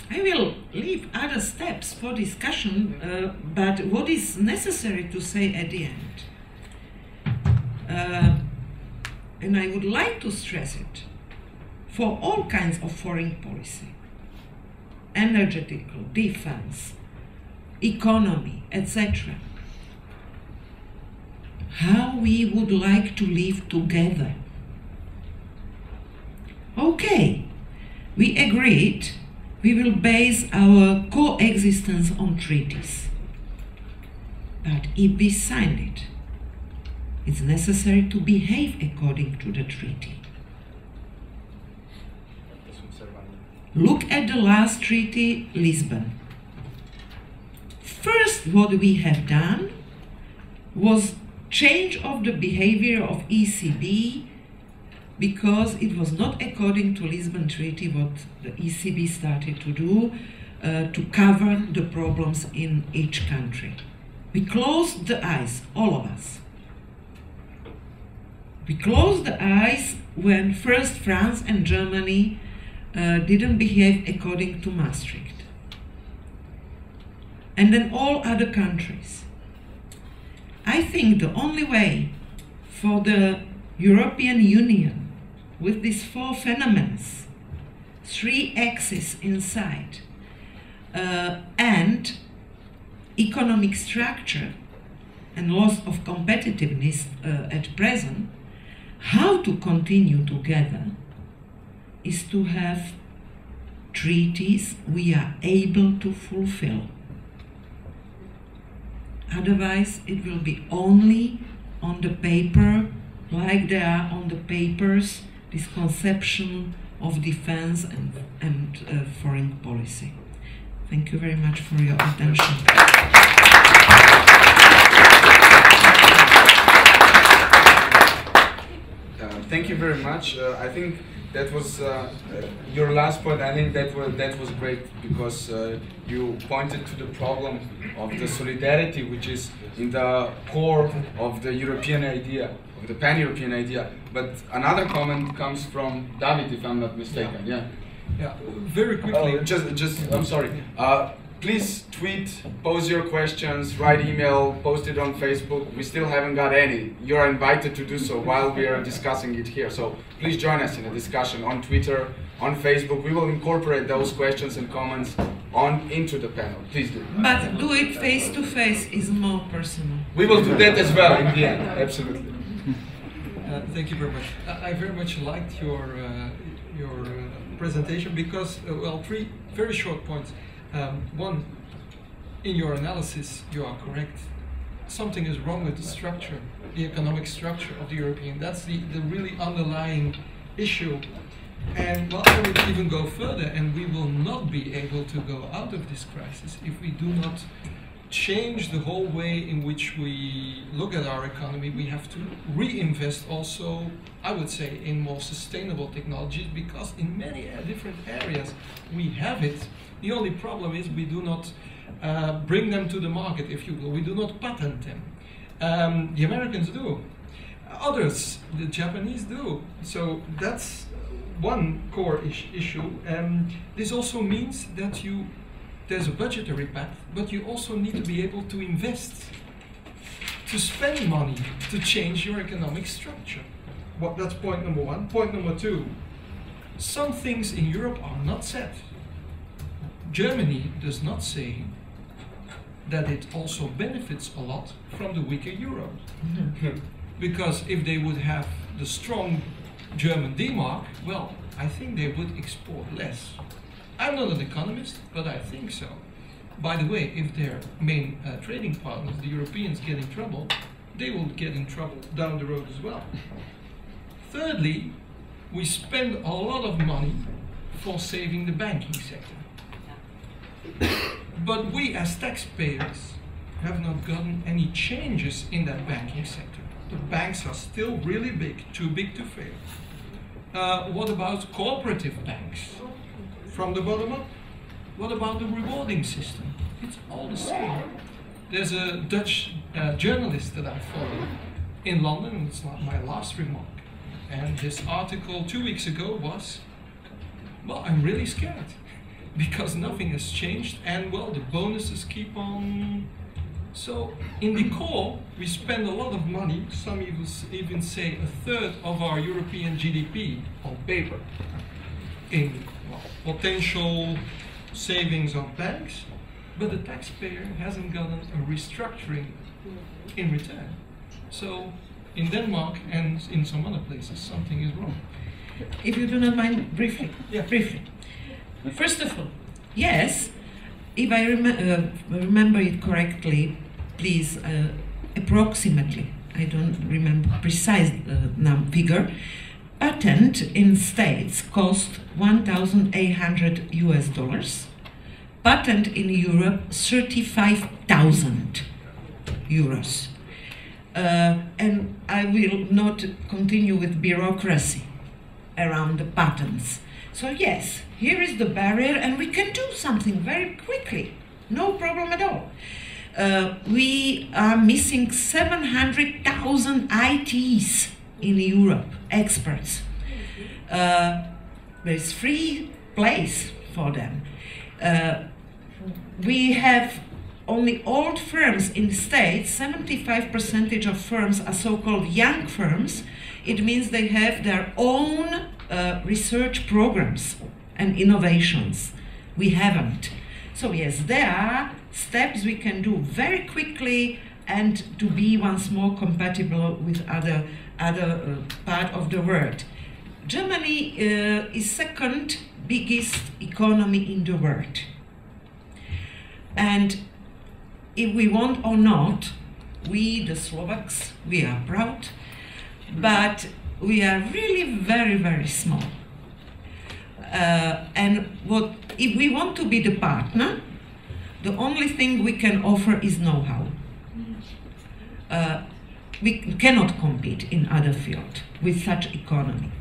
I will leave other steps for discussion, but what is necessary to say at the end? And I would like to stress it, for all kinds of foreign policy, energetical, defense, economy, etc., how we would like to live together. Okay, we agreed we will base our coexistence on treaties. But if we sign it, it's necessary to behave according to the treaty. Look at the last treaty, Lisbon. First, what we have done was change of the behavior of ECB, because it was not according to Lisbon Treaty what the ECB started to do to cover the problems in each country. We closed the eyes, all of us. We closed the eyes when first France and Germany didn't behave according to Maastricht. And then all other countries. I think the only way for the European Union with these 4 phenomena, 3 axes inside, and economic structure and loss of competitiveness at present, how to continue together is to have treaties we are able to fulfill. Otherwise, it will be only on the paper, like there are on the papers, this conception of defense and foreign policy. Thank you very much for your attention. Thank you very much. I think that was your last point. I think that was great, because you pointed to the problem of the solidarity, which is in the core of the European idea, of the Pan-European idea. But another comment comes from David, if I'm not mistaken. Yeah. Yeah. Very quickly. I'm sorry. Please tweet, pose your questions, write email, post it on Facebook. We still haven't got any. You are invited to do so while we are discussing it here. So please join us in a discussion on Twitter, on Facebook. We will incorporate those questions and comments into the panel. Please do. But do it face to face is more personal. We will do that as well in the end. Absolutely. Thank you very much. I very much liked your presentation because, well, 3 very short points. One, in your analysis, you are correct. Something is wrong with the structure, the economic structure of the European. That's the really underlying issue. And well, I would even go further, and we will not be able to go out of this crisis if we do not change the whole way in which we look at our economy. We have to reinvest also, I would say, in more sustainable technologies, because in many different areas we have it. The only problem is we do not bring them to the market, if you will. We do not patent them. The Americans do. Others, the Japanese do. So that's one core issue. This also means that you there's a budgetary path, but you also need to be able to invest, to spend money, to change your economic structure. Well, that's point number one. Point number two, some things in Europe are not set. Germany does not say that it also benefits a lot from the weaker euro. Because if they would have the strong German D-mark, well, I think they would export less. I'm not an economist, but I think so. By the way, if their main trading partners, the Europeans, get in trouble, they will get in trouble down the road as well. Thirdly, we spend a lot of money for saving the banking sector. But we as taxpayers have not gotten any changes in that banking sector. The banks are still really big, too big to fail. What about cooperative banks? From the bottom up? What about the rewarding system? It's all the same. There's a Dutch journalist that I follow in London, it's not my last remark. And his article 2 weeks ago was, well, I'm really scared because nothing has changed and, well, the bonuses keep on. So in the core, we spend a lot of money, some even say a third of our European GDP on paper, in potential savings on banks, but the taxpayer hasn't gotten a restructuring in return. So in Denmark and in some other places, something is wrong. If you do not mind, briefly. Yeah. Briefly. First of all, yes, if I remember it correctly, please, approximately, I don't remember precise figure, patent in States cost $1,800. Patent in Europe, 35,000 euros. And I will not continue with bureaucracy around the patents. So yes, here is the barrier and we can do something very quickly. No problem at all. We are missing 700,000 ITs in Europe, experts. There is free place for them. We have only old firms in the States. 75% of firms are so-called young firms. It means they have their own research programs and innovations. We haven't. So yes, there are steps we can do very quickly and to be once more compatible with other part of the world. Germany is second biggest economy in the world. And if we want or not, we, the Slovaks, we are proud, but we are really very, very small. And if we want to be the partner, the only thing we can offer is know-how. We cannot compete in other fields with such economy.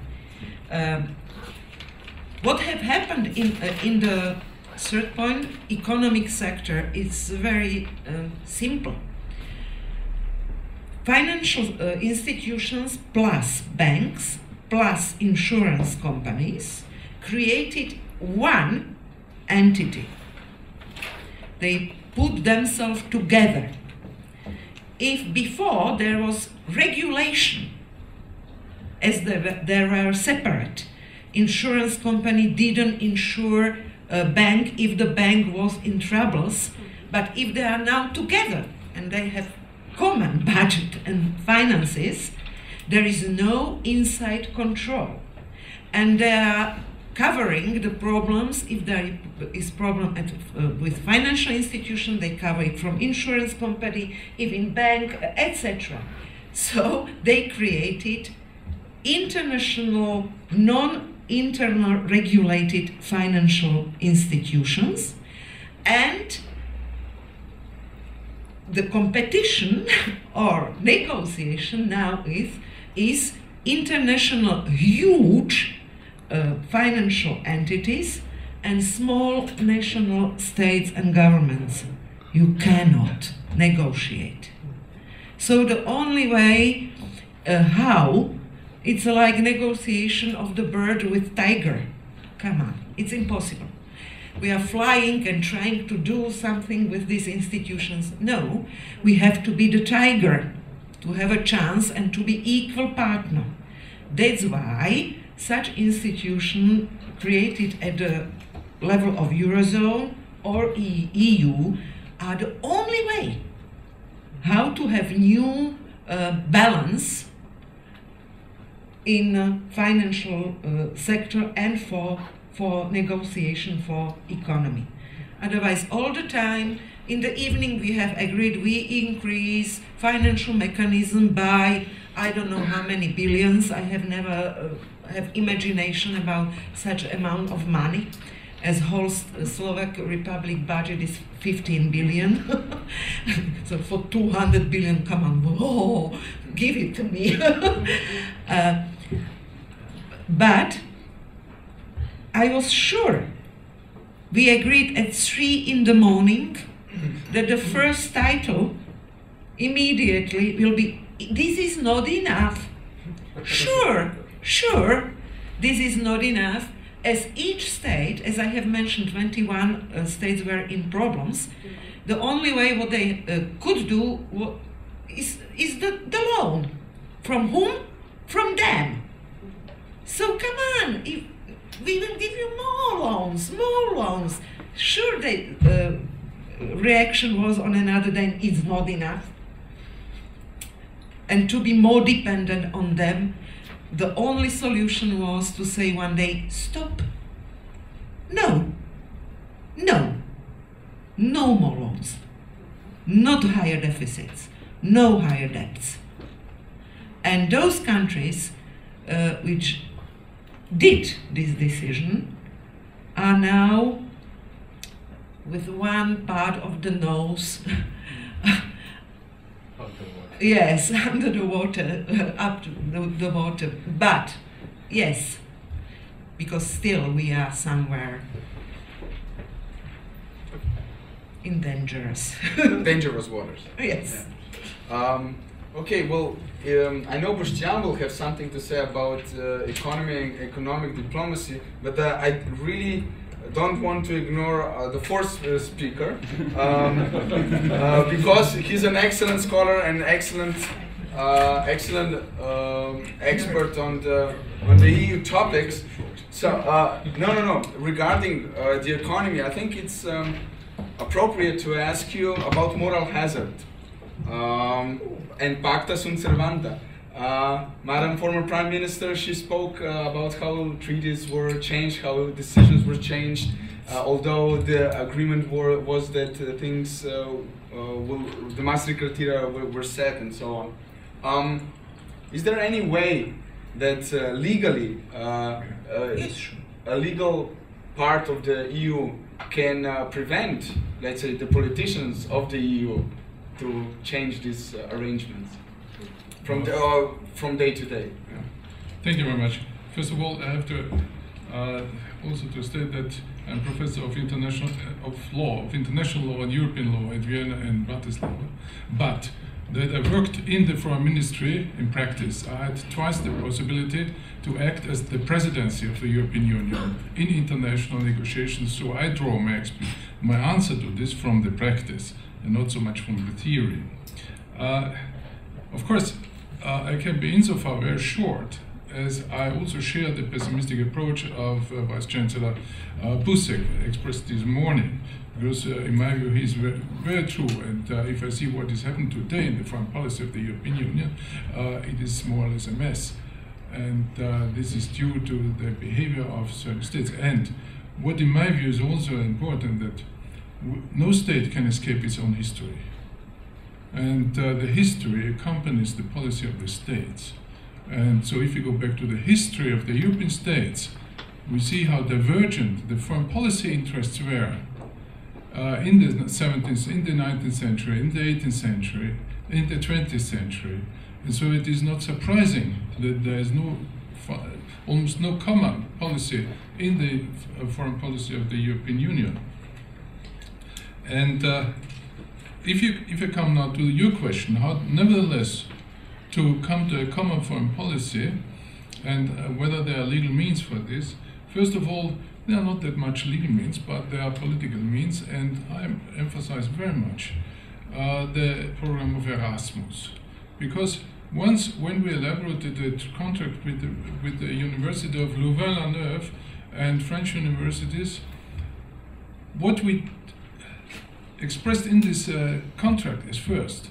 What have happened in the third point, economic sector, is very simple. Financial institutions plus banks plus insurance companies created one entity. They put themselves together. If before there was regulation, as they were separate, insurance company didn't insure a bank if the bank was in troubles, but if they are now together and they have common budget and finances, there is no inside control. And they are covering the problems. If there is problem with financial institution, they cover it from insurance company, if in bank, etc. So they created international, non-internal regulated financial institutions, and the competition or negotiation now is international huge financial entities and small national states and governments. You cannot negotiate. So the only way how, it's like negotiation of the bird with tiger. Come on, it's impossible. we are flying and trying to do something with these institutions. No, we have to be the tiger, to have a chance and to be equal partner. That's why such institution created at the level of Eurozone or EU are the only way how to have new balance in financial sector and for negotiation for economy. Otherwise, all the time, in the evening we have agreed we increase financial mechanism by I don't know how many billions. I have never have imagination about such amount of money, as whole Slovak Republic budget is 15 billion. So for 200 billion, come on, whoa, give it to me. But I was sure, we agreed at 3 in the morning that the first title immediately will be, this is not enough. Sure, this is not enough, as each state, as I have mentioned, 21 states were in problems. The only way what they could do is the loan. From whom? From them. So come on, if we will give you more loans. Sure, the reaction was on another day, it's not enough. And to be more dependent on them, the only solution was to say one day, stop. No more loans, not higher deficits, no higher debts. And those countries which did this decision are now with one part of the nose yes, under the water, up to the water. But yes, because still we are somewhere in dangerous waters. Yes. Yeah. Okay, well, I know Boštjan will have something to say about economy and economic diplomacy, but I really don't want to ignore the fourth speaker, because he's an excellent scholar and excellent expert on the EU topics. So no. Regarding the economy, I think it's appropriate to ask you about moral hazard and pacta sunt servanda. Madam former Prime Minister, she spoke about how treaties were changed, how decisions were changed, although the agreement was that things the Maastricht criteria were set and so on. Is there any way that legally a legal part of the EU can prevent, let's say, the politicians of the EU to change these arrangements from day to day? Yeah. Thank you very much. First of all, I have to also to state that I'm professor of international law and European law at Vienna and Bratislava, but that I worked in the foreign ministry in practice. I had twice the possibility to act as the presidency of the European Union in international negotiations, so I draw my answer to this from the practice and not so much from the theory. Of course, I can be insofar very short, as I also share the pessimistic approach of Vice Chancellor Buzek expressed this morning, because in my view he's very, very true, and if I see what is happening today in the foreign policy of the European Union, it is more or less a mess. And this is due to the behavior of certain states. And what in my view is also important, that no state can escape its own history. And the history accompanies the policy of the states. And so if you go back to the history of the European states, we see how divergent the foreign policy interests were in the 17th, in the 19th century, in the 18th century, in the 20th century. And so it is not surprising that there is almost no common policy in the foreign policy of the European Union. And if you come now to your question, how nevertheless to come to a common foreign policy and whether there are legal means for this, first of all, There are not that much legal means, but there are political means, and I emphasize very much the program of Erasmus. Because when we elaborated the contract with the University of Louvain-la-Neuve and French universities, what we expressed in this contract is first,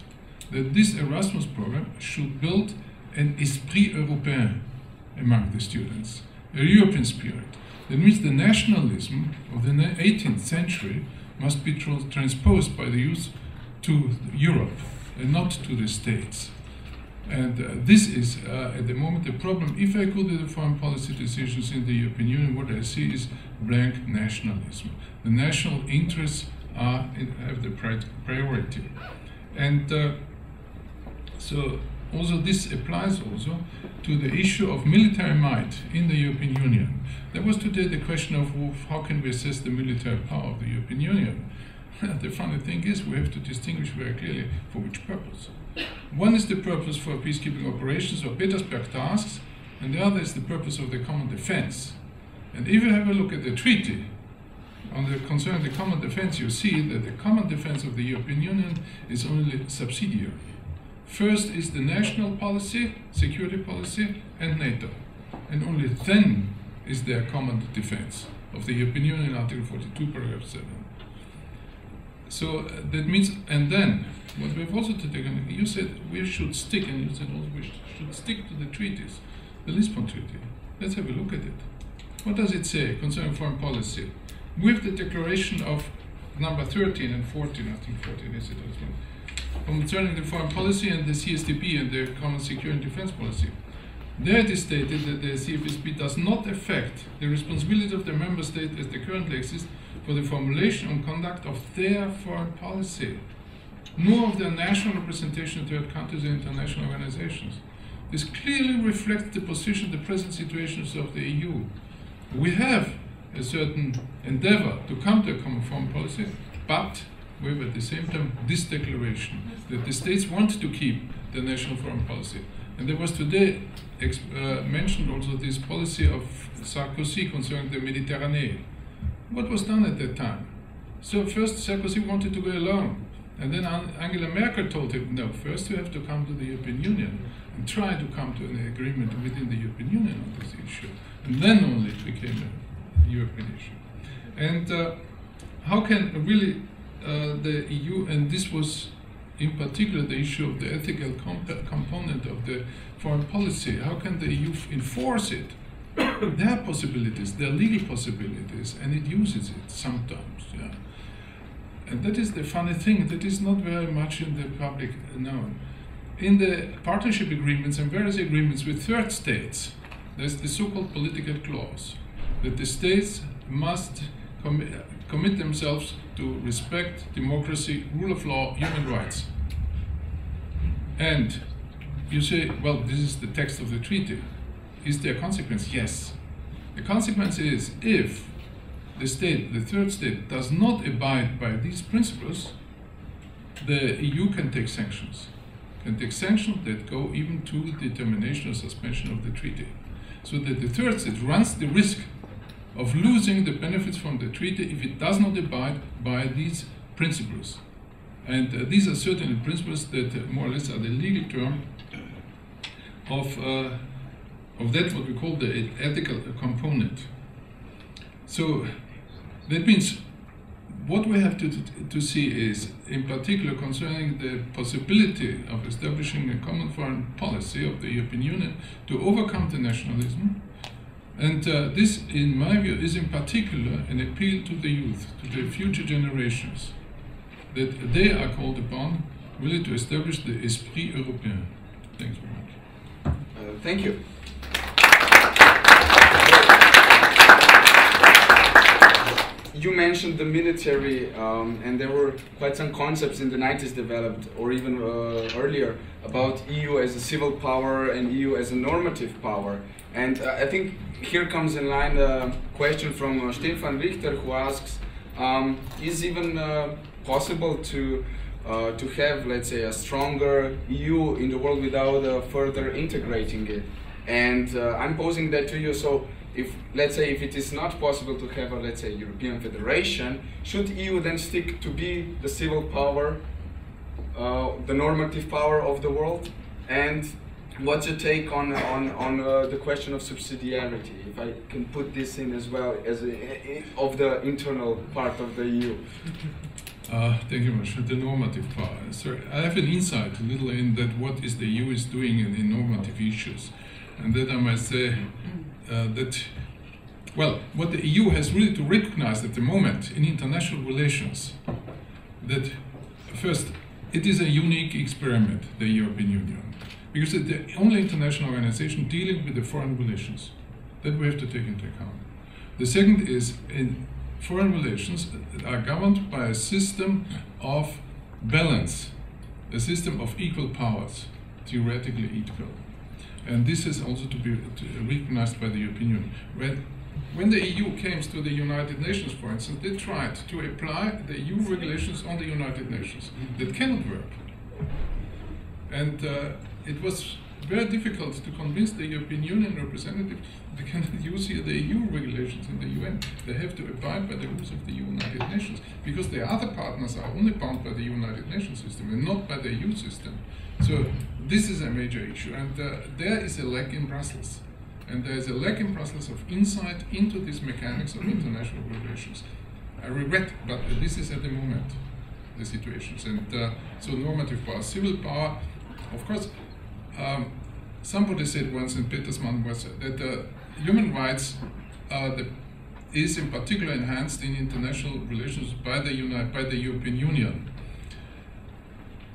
that this Erasmus program should build an esprit européen among the students, a European spirit. That means the nationalism of the 18th century must be transposed by the youth to Europe and not to the States. And this is at the moment the problem. If I go to the foreign policy decisions in the European Union, what I see is blank nationalism. The national interests have the priority. And so also this applies also to the issue of military might in the European Union. There was today the question of how can we assess the military power of the European Union. The funny thing is we have to distinguish very clearly for which purpose. One is the purpose for peacekeeping operations or Petersberg tasks, and the other is the purpose of the common defense. And if you have a look at the treaty concerning the common defense, you see that the common defense of the European Union is only subsidiary. First is the national policy, security policy, and NATO. And only then is there common defense of the European Union, Article 42, paragraph 7. So that means, and then, what we've also taken, you said we should stick, and you said also we should stick to the treaties, the Lisbon Treaty. Let's have a look at it. What does it say concerning foreign policy? With the declaration of number 13 and 14, I think 14 is it as well, concerning the foreign policy and the CSDP and the common security and defense policy. There it is stated that the CFSP does not affect the responsibility of the member state as they currently exist for the formulation and conduct of their foreign policy, nor of their national representation in third countries and international organizations. This clearly reflects the position, the present situations of the EU. We have a certain endeavor to come to a common foreign policy, but we have at the same time this declaration that the states want to keep the national foreign policy. And there was today mentioned also this policy of Sarkozy concerning the Mediterranean. What was done at that time? So first Sarkozy wanted to go alone, and then Angela Merkel told him, no, first you have to come to the European Union and try to come to an agreement within the European Union on this issue. And then only it became a European issue. And how can really the EU, and this was in particular the issue of the ethical component of the foreign policy, how can the EU enforce it? There are possibilities, there are legal possibilities, and it uses it sometimes. Yeah. And that is the funny thing, that is not very much in the public known. In the partnership agreements and various agreements with third states, there's the so-called political clause, that the states must commit themselves to respect democracy, rule of law, human rights. And you say, well, this is the text of the treaty. Is there a consequence? Yes. The consequence is if the state, the third state, does not abide by these principles, the EU can take sanctions. Can take sanctions that go even to the termination or suspension of the treaty. So that the third state runs the risk of losing the benefits from the treaty if it does not abide by these principles. And these are certainly principles that more or less are the legal term of that what we call the ethical component. So that means what we have to see is, in particular concerning the possibility of establishing a common foreign policy of the European Union to overcome the nationalism. And this, in my view, is in particular an appeal to the youth, to the future generations, that they are called upon really to establish the esprit européen. Thanks very much. Thank you. You mentioned the military, and there were quite some concepts in the 90s developed, or even earlier, about EU as a civil power and EU as a normative power. And I think here comes in line a question from Stefan Richter, who asks, is even possible to have, let's say, a stronger EU in the world without further integrating it? And I'm posing that to you. So if, let's say, if it is not possible to have a, let's say, European Federation, should EU then stick to be the civil power, the normative power of the world? And what's your take on the question of subsidiarity? If I can put this in as well as of the internal part of the EU. Thank you very much. The normative power. So I have an insight a little in that what is the EU is doing in normative issues, and that I must say that, well, what the EU has really to recognize at the moment in international relations, that first, it is a unique experiment, the European Union, because it's the only international organization dealing with the foreign relations. That we have to take into account. The second is, in foreign relations are governed by a system of balance, a system of equal powers, theoretically equal. And this is also to be recognized by the European Union. When the EU came to the United Nations, for instance, they tried to apply the EU regulations on the United Nations. That cannot work. And it was very difficult to convince the European Union representative they cannot use here the EU regulations in the UN. They have to abide by the rules of the United Nations, because the other partners are only bound by the United Nations system and not by the EU system. So this is a major issue, and there is a lack in Brussels. And there is a lack in Brussels of insight into these mechanics of international relations. I regret, but this is at the moment the situations. And so normative power, civil power, of course, somebody said once in Petersmann was that human rights is in particular enhanced in international relations by the European Union.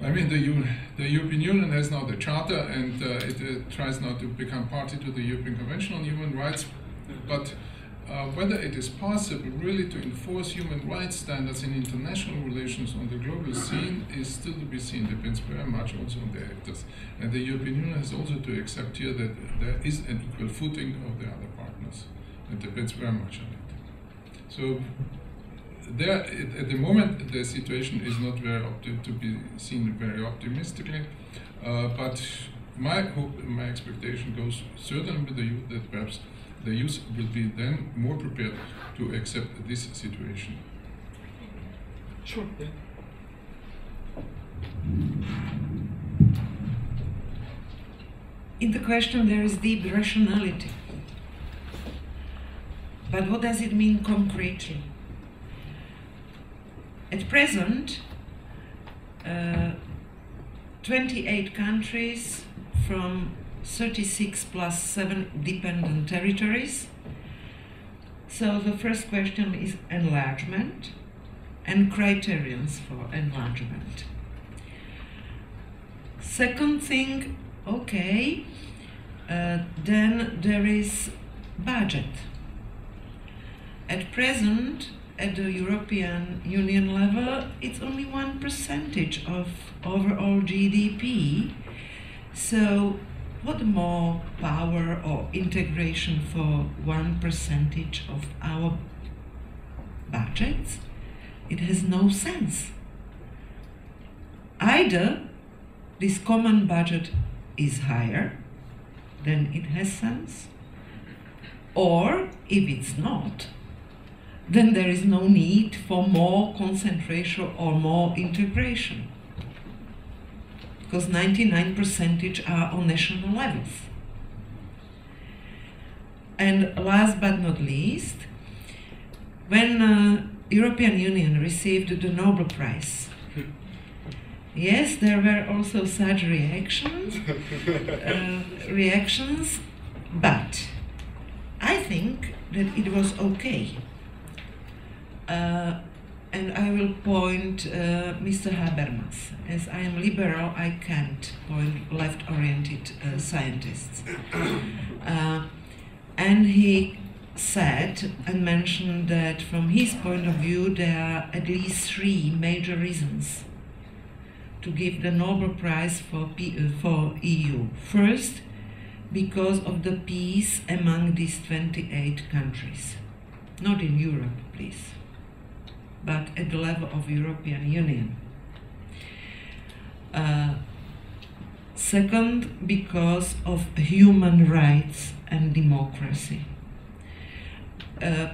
I mean, the European Union has now the Charter, and it tries now to become party to the European Convention on Human Rights, but whether it is possible really to enforce human rights standards in international relations on the global scene is still to be seen. Depends very much also on the actors. And the European Union has also to accept here that there is an equal footing of the other partners. It depends very much on it. So there, at the moment, the situation is not very to be seen very optimistically, but my hope and my expectation goes certainly with the youth that perhaps the youth will be then more prepared to accept this situation. Sure. Yeah. In the question there is deep rationality. But what does it mean concretely? At present, 28 countries from 36 plus 7 dependent territories. So the first question is enlargement and criterions for enlargement. Second thing, okay, then there is budget. At present, at the European Union level, it's only 1% of overall GDP. So what more power or integration for 1% of our budgets? It has no sense. Either this common budget is higher, then it has sense, or if it's not, then there is no need for more concentration or more integration, because 99% are on national levels. And last but not least, when European Union received the Nobel Prize, yes, there were also such reactions, but I think that it was okay. And I will point Mr. Habermas. As I am liberal, I can't point left-oriented scientists. And he said and mentioned that from his point of view there are at least 3 major reasons to give the Nobel Prize for EU. First, because of the peace among these 28 countries. Not in Europe, please, but at the level of European Union. Second, because of human rights and democracy.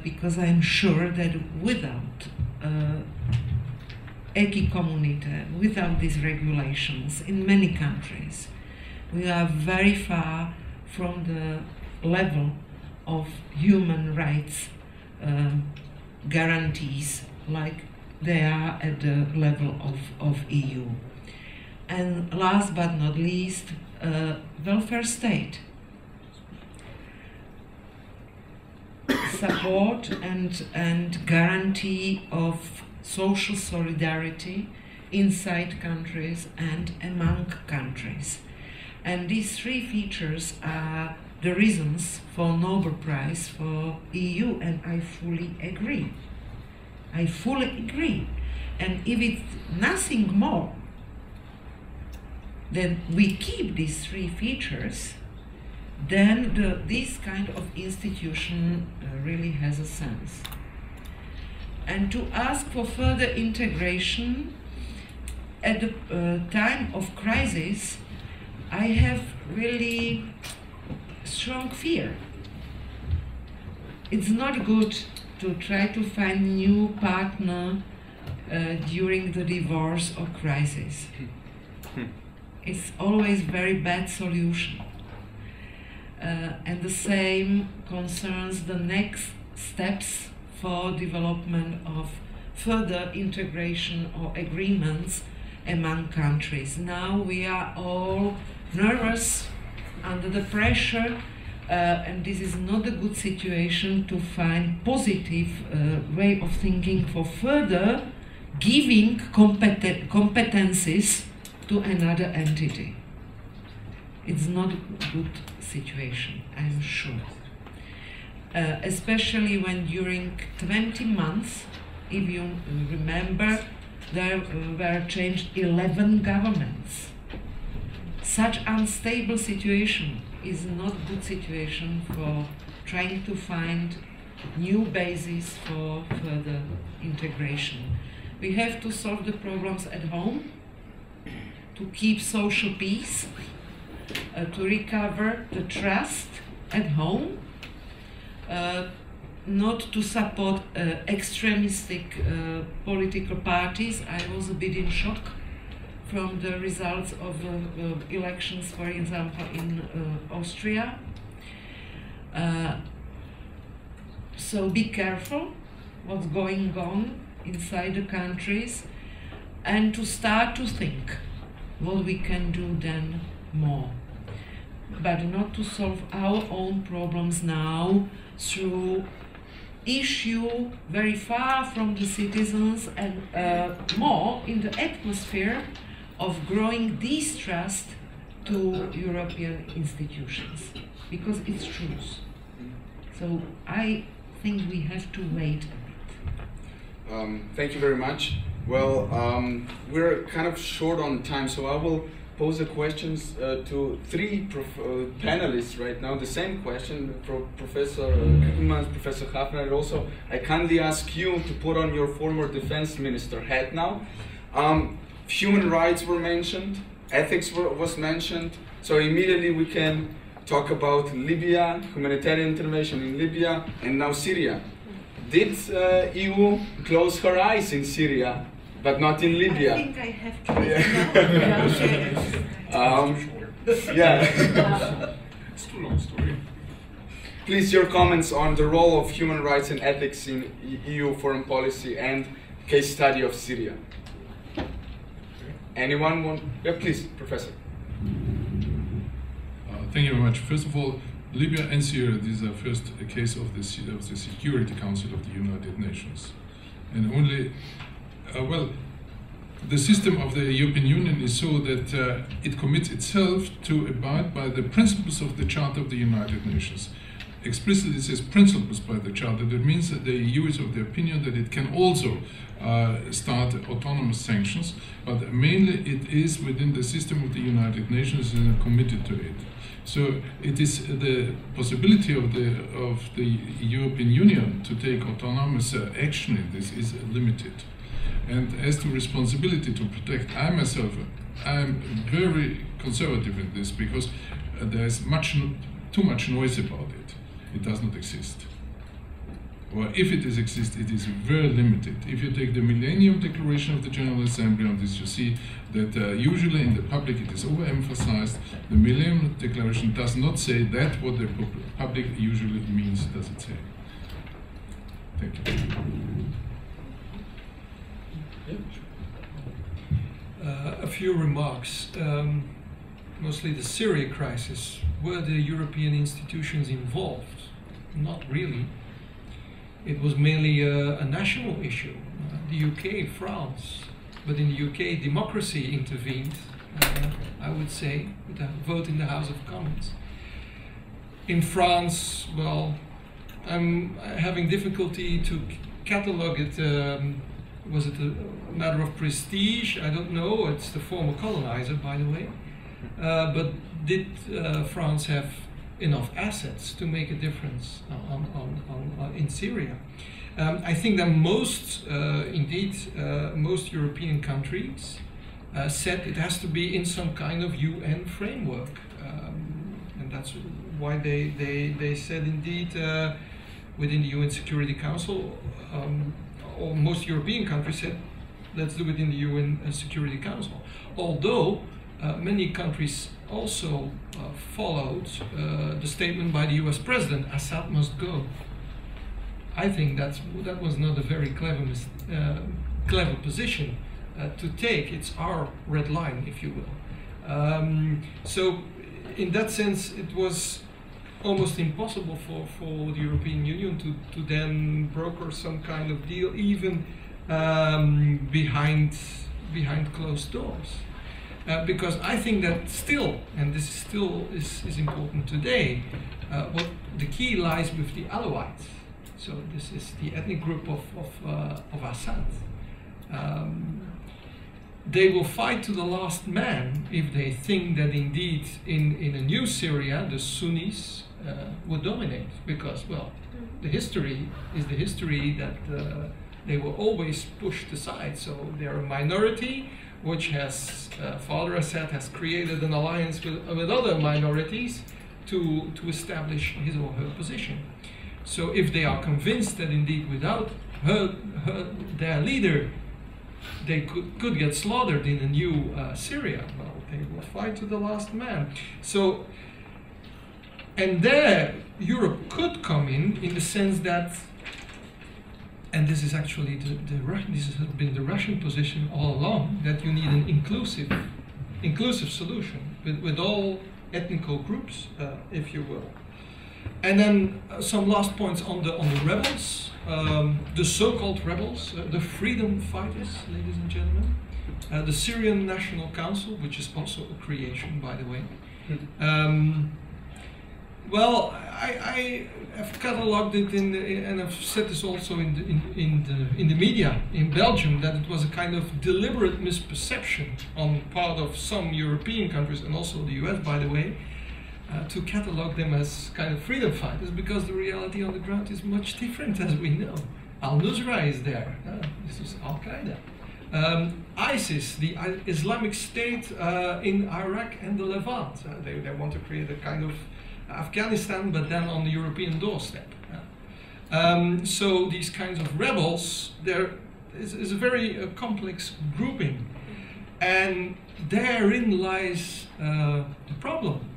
because I'm sure that without acquis communautaire, without these regulations in many countries, we are very far from the level of human rights guarantees like they are at the level of EU. And last but not least, welfare state. Support and guarantee of social solidarity inside countries and among countries. And these three features are the reasons for Nobel Prize for EU, and I fully agree. I fully agree. And if it's nothing more than we keep these three features, then this kind of institution really has a sense. And to ask for further integration at the time of crisis, I have really strong fear. It's not good to try to find new partner during the divorce or crisis. It's always very bad solution. And the same concerns the next steps for development of further integration or agreements among countries. Now we are all nervous, under the pressure, and this is not a good situation to find positive way of thinking for further giving competencies to another entity. It's not a good situation, I'm sure. Especially when during 20 months, if you remember, there were changed 11 governments. Such unstable situation is not a good situation for trying to find new bases for further integration. We have to solve the problems at home, to keep social peace, to recover the trust at home, not to support extremistic political parties. I was a bit in shock from the results of the elections, for example, in Austria. So be careful what's going on inside the countries, and to start to think what we can do then more. But not to solve our own problems now through issue very far from the citizens and more in the atmosphere of growing distrust to European institutions, because it's truth. So I think we have to wait a bit. Thank you very much. Well, we're kind of short on time, so I will pose the questions to three panelists right now. The same question, Professor Kuhlmann, Professor Hafner, and also I kindly ask you to put on your former defense minister hat now. Human rights were mentioned, ethics was mentioned, so immediately we can talk about Libya, humanitarian intervention in Libya, and now Syria. Did EU close her eyes in Syria, but not in Libya? I think I have to. Yeah. It's too long story. Please, your comments on the role of human rights and ethics in EU foreign policy and case study of Syria. Anyone want? Yeah, please, Professor. Thank you very much. First of all, Libya and Syria, this is the first case of the Security Council of the United Nations. And only, well, the system of the European Union is so that it commits itself to abide by the principles of the Charter of the United Nations. Explicitly it says principles by the Charter. That means that the EU is of the opinion that it can also start autonomous sanctions, but mainly it is within the system of the United Nations and committed to it. So it is the possibility of the European Union to take autonomous action in this is limited. And as to responsibility to protect, I myself, I'm very conservative in this because there's too much noise about it. It does not exist. or if it exists, it is very limited. If you take the Millennium Declaration of the General Assembly on this, you see that usually in the public it is overemphasized. The Millennium Declaration does not say that what the public usually means, does it say? Thank you. A few remarks. Mostly the Syria crisis. Were the European institutions involved? Not really. It was mainly a national issue. The UK, France. But in the UK, democracy intervened, I would say, with a vote in the House of Commons. In France, well, I'm having difficulty to catalog it. Was it a matter of prestige? I don't know. It's the former colonizer, by the way. But did France have enough assets to make a difference in Syria? I think that most, most European countries said it has to be in some kind of UN framework. And that's why they said indeed within the UN Security Council, or most European countries said, let's do it in the UN Security Council. Although many countries also followed the statement by the US President, Assad must go. I think that was not a very clever position to take. It's our red line, if you will. So in that sense, it was almost impossible for the European Union to then broker some kind of deal, even behind closed doors. Because I think that still, and this still is important today, what the key lies with the Alawites. So this is the ethnic group of Assad. They will fight to the last man if they think that indeed in a new Syria the Sunnis would dominate, because, well, the history is the history that they were always pushed aside. So they're a minority which has, Father Assad has created an alliance with other minorities to establish his or her position. So if they are convinced that indeed without their leader they could get slaughtered in a new Syria, well, they will fight to the last man. So, and there Europe could come in the sense that, and this is actually this has been the Russian position all along, that you need an inclusive solution with all ethnical groups, if you will. And then some last points on the rebels, the so-called rebels, the freedom fighters, ladies and gentlemen, the Syrian National Council, which is also a creation, by the way. Well, I have catalogued it and I've said this also in the media in Belgium, that it was a kind of deliberate misperception on part of some European countries and also the US, by the way, to catalog them as kind of freedom fighters, because the reality on the ground is much different, as we know. Al-Nusra is there. This is Al-Qaeda. ISIS, the Islamic State in Iraq and the Levant. They want to create a kind of Afghanistan, but then on the European doorstep. So these kinds of rebels, there is a very complex grouping, and therein lies the problem,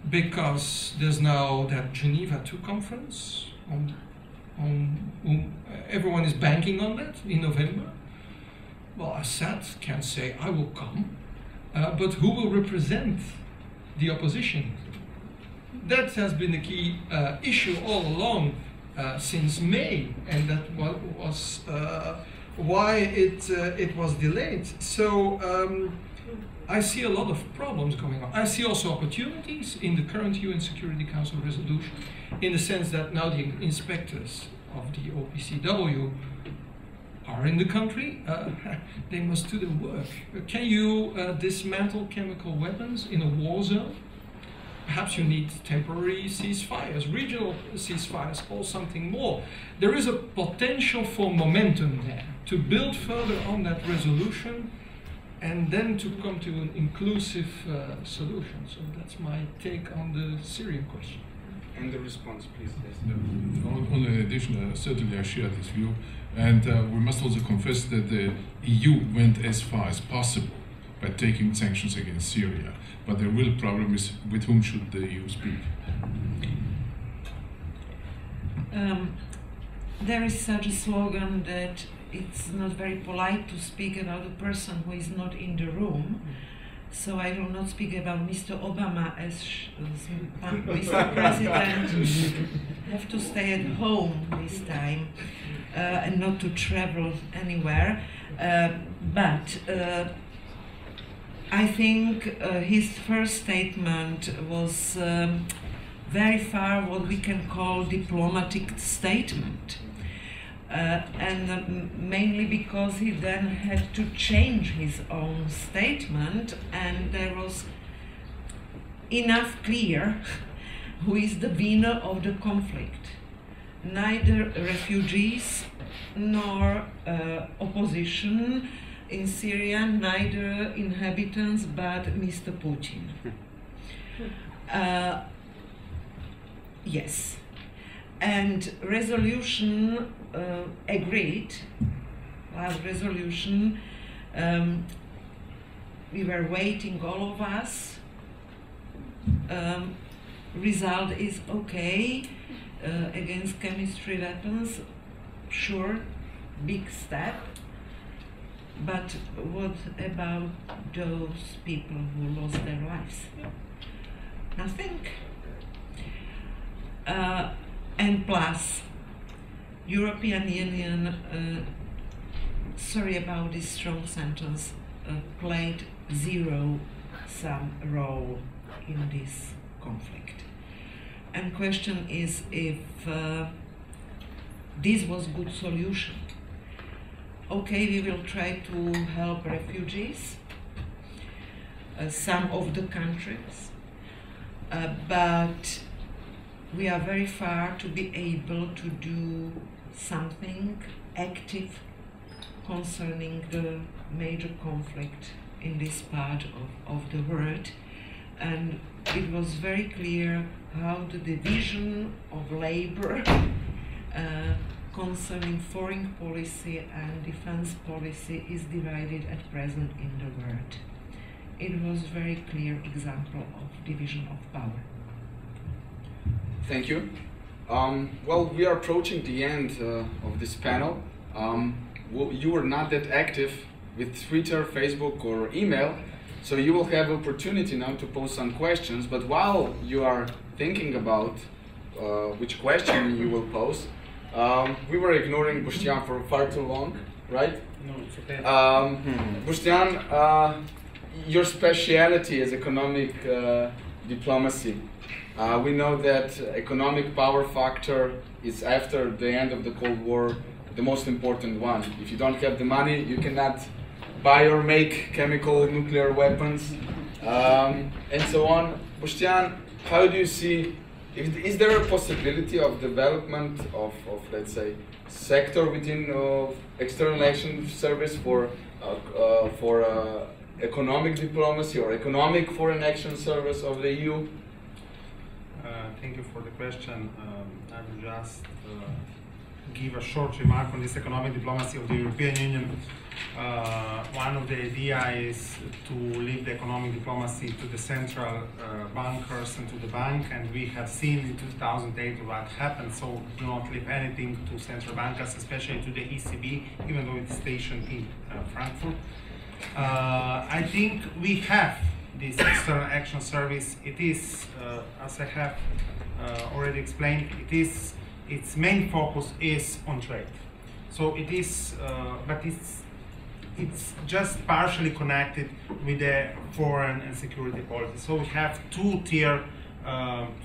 because there's now that Geneva II conference, everyone is banking on that in November. Well, Assad can say, I will come, but who will represent the opposition? That has been the key issue all along since May, and that was why it was delayed. So I see a lot of problems going on. I see also opportunities in the current UN Security Council resolution, in the sense that now the inspectors of the OPCW are in the country. They must do the work. Can you dismantle chemical weapons in a war zone? Perhaps you need temporary ceasefires, regional ceasefires, or something more. There is a potential for momentum there, to build further on that resolution, and then to come to an inclusive solution. So that's my take on the Syrian question. And the response, please. Yes. On addition, certainly I share this view, and we must also confess that the EU went as far as possible by taking sanctions against Syria. But the real problem is, with whom should the EU speak? There is such a slogan that it's not very polite to speak about a person who is not in the room. So I will not speak about Mr. Obama as Mr. President. Have to stay at home this time and not to travel anywhere. But I think his first statement was very far what we can call diplomatic statement. And mainly because he then had to change his own statement, and there was enough clear who is the winner of the conflict. Neither refugees nor opposition in Syria, neither inhabitants, but Mr. Putin. Yes. And resolution agreed, last resolution, we were waiting, all of us. Result is okay, against chemistry weapons, sure, big step. But what about those people who lost their lives? Nothing. And plus, European Union, sorry about this strong sentence, played zero-sum role in this conflict. And question is if this was good solution. Okay, we will try to help refugees, some of the countries, but we are very far to be able to do something active concerning the major conflict in this part of the world. And it was very clear how the division of labor concerning foreign policy and defense policy is divided at present in the world. It was a very clear example of division of power. Thank you. Well, we are approaching the end of this panel. You were not that active with Twitter, Facebook, or email, so you will have opportunity now to pose some questions. But while you are thinking about which question you will pose, we were ignoring Boštjan for far too long, right? No, it's okay. Boštjan, your speciality is economic diplomacy. We know that economic power factor is, after the end of the Cold War, the most important one. If you don't have the money, you cannot buy or make chemical nuclear weapons, and so on. Boštjan, how do you see, is there a possibility of development of let's say, sector within external action service for economic diplomacy or economic foreign action service of the EU? Thank you for the question. I will just give a short remark on this economic diplomacy of the European Union. One of the ideas is to leave the economic diplomacy to the central bankers and to the bank, and we have seen in 2008 what happened, so do not leave anything to central bankers, especially to the ECB, even though it's stationed in Frankfurt. I think we have this external action service. It is, as I have already explained, its main focus is on trade. So it is, but it's just partially connected with the foreign and security policy. So we have two-tier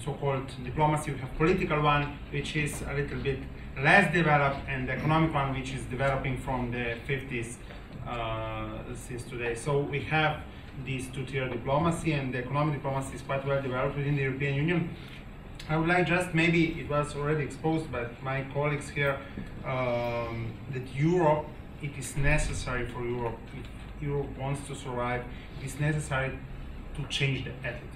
so-called diplomacy. We have political one, which is a little bit less developed, and the economic one, which is developing from the 50s since today. So we have this two-tier diplomacy, and the economic diplomacy is quite well developed within the European Union. I would like just, maybe it was already exposed by my colleagues here, that Europe, it is necessary for Europe, if Europe wants to survive, it is necessary to change the attitude.